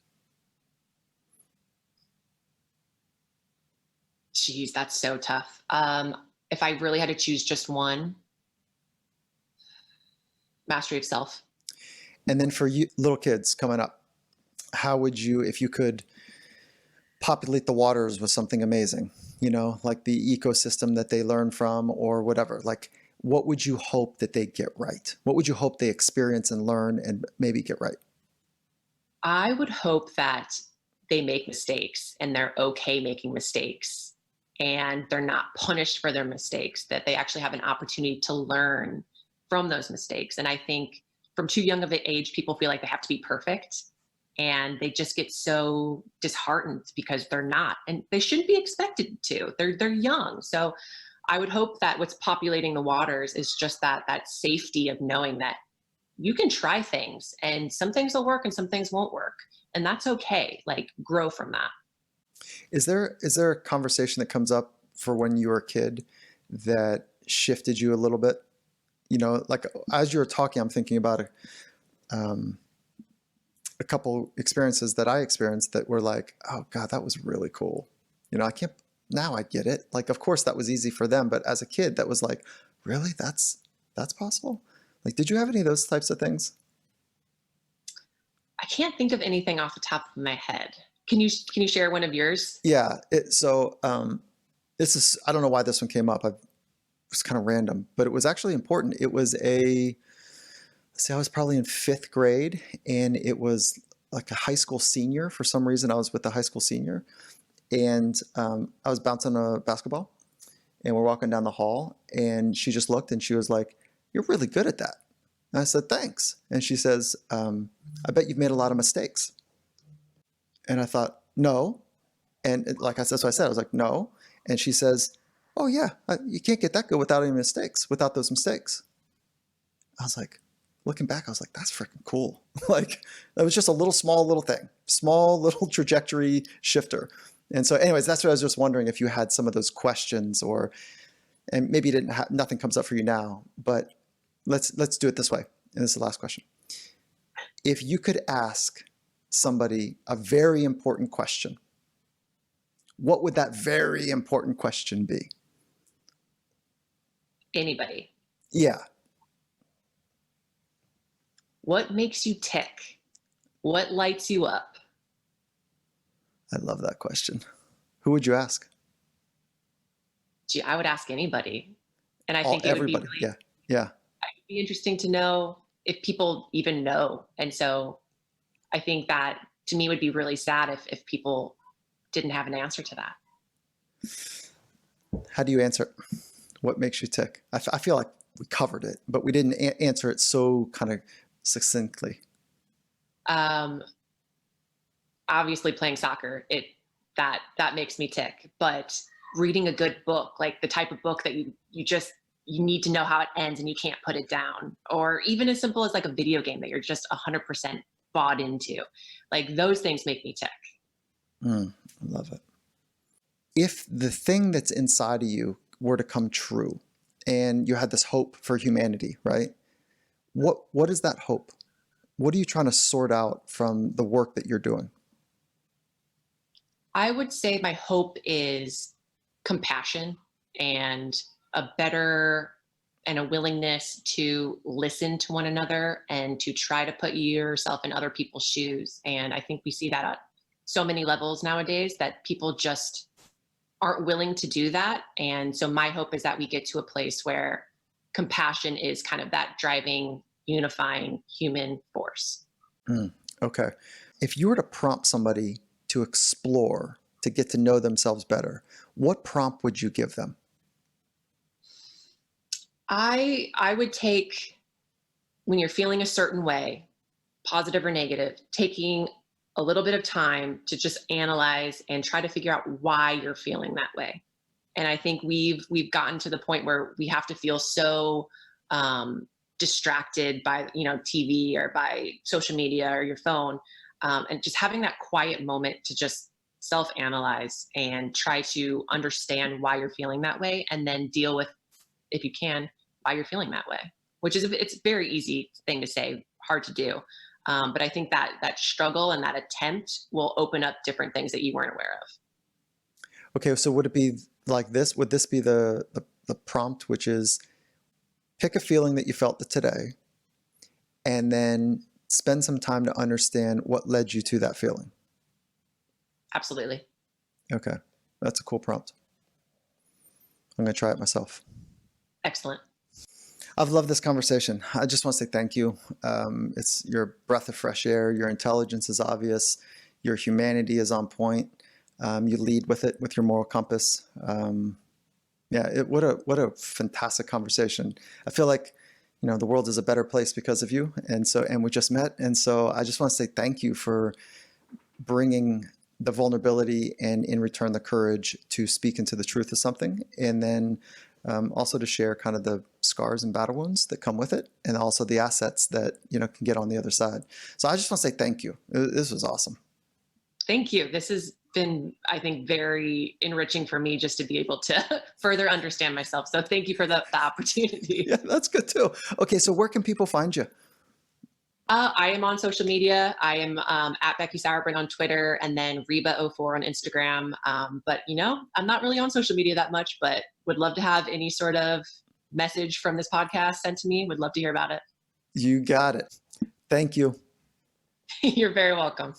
Geez, that's so tough. If I really had to choose just one, mastery of self. And then for you little kids coming up, how would you, if you could populate the waters with something amazing, like the ecosystem that they learn from or whatever, like what would you hope that they get right? What would you hope they experience and learn and maybe get right? I would hope that they make mistakes and they're okay making mistakes, and they're not punished for their mistakes, that they actually have an opportunity to learn from those mistakes. And I think from too young of an age, people feel like they have to be perfect, and they just get so disheartened because they're not, and they shouldn't be expected to. They're young. So I would hope that what's populating the waters is just that safety of knowing that you can try things, and some things will work and some things won't work. And that's okay. Like, grow from that. Is there a conversation that comes up for when you were a kid that shifted you a little bit? Like as you were talking, I'm thinking about a couple experiences that I experienced that were like, oh God, that was really cool. Now I get it. Like, of course that was easy for them, but as a kid that was like, really? That's possible? Like, did you have any of those types of things? I can't think of anything off the top of my head. Can you share one of yours? Yeah. This is, I don't know why this one came up. It was kind of random, but it was actually important. It was See, I was probably in 5th grade, and it was like a high school senior. For some reason, I was with a high school senior, and I was bouncing a basketball, and we're walking down the hall, and she just looked and she was like, "You're really good at that." And I said, "Thanks." And she says, "I bet you've made a lot of mistakes." And I thought, "No." And like I said, so I said, I was like, "No." And she says, "Oh yeah, you can't get that good without any mistakes, without those mistakes." I was like, looking back, I was like, that's freaking cool. Like, that was just a little thing, small little trajectory shifter. And so anyways, that's what I was just wondering, if you had some of those questions, or, and maybe you didn't have, nothing comes up for you now, but let's do it this way. And this is the last question. If you could ask somebody a very important question, what would that very important question be? Anybody. Yeah. What makes you tick? What lights you up? I love that question. Who would you ask? Gee, I would ask anybody. And I think it would be Everybody. really, Yeah. it'd be interesting to know if people even know. And so I think that, to me, would be really sad if people didn't have an answer to that. How do you answer it? What makes you tick? I feel like we covered it, but we didn't answer it so kind of succinctly. Obviously playing soccer, that makes me tick. But reading a good book, like the type of book that you need to know how it ends and you can't put it down, or even as simple as like a video game that you're just 100% bought into, like those things make me tick. I love it. If the thing that's inside of you were to come true, and you had this hope for humanity, right? What is that hope? What are you trying to sort out from the work that you're doing? I would say my hope is compassion and a better and a willingness to listen to one another and to try to put yourself in other people's shoes. And I think we see that at so many levels nowadays, that people just aren't willing to do that. And so my hope is that we get to a place where compassion is kind of that driving, unifying human force. Okay. If you were to prompt somebody to explore, to get to know themselves better, what prompt would you give them? I would take, when you're feeling a certain way, positive or negative, taking a little bit of time to just analyze and try to figure out why you're feeling that way. And I think we've gotten to the point where we have to feel so distracted by TV or by social media or your phone, and just having that quiet moment to just self-analyze and try to understand why you're feeling that way, and then deal with, if you can, why you're feeling that way, which is, it's a very easy thing to say, hard to do. But I think that struggle and that attempt will open up different things that you weren't aware of. Okay, so would it be like this? Would this be the prompt, which is pick a feeling that you felt today, and then spend some time to understand what led you to that feeling? Absolutely. Okay, that's a cool prompt. I'm going to try it myself. Excellent. I've loved this conversation. I just want to say thank you. It's your breath of fresh air. Your intelligence is obvious. Your humanity is on point. You lead with it, with your moral compass. What a fantastic conversation. I feel like, the world is a better place because of you. And we just met. And so I just want to say thank you for bringing the vulnerability and in return the courage to speak into the truth of something. And then also to share kind of the scars and battle wounds that come with it, and also the assets that can get on the other side. So I just want to say thank you. This was awesome. Thank you. This has been, I think, very enriching for me, just to be able to further understand myself. So thank you for the opportunity. Yeah, that's good too. Okay, so where can people find you? I am on social media. I am at Becky Sauerbrunn on Twitter, and then Reba04 on Instagram. But I'm not really on social media that much, but would love to have any sort of message from this podcast sent to me. Would love to hear about it. You got it. Thank you. You're very welcome.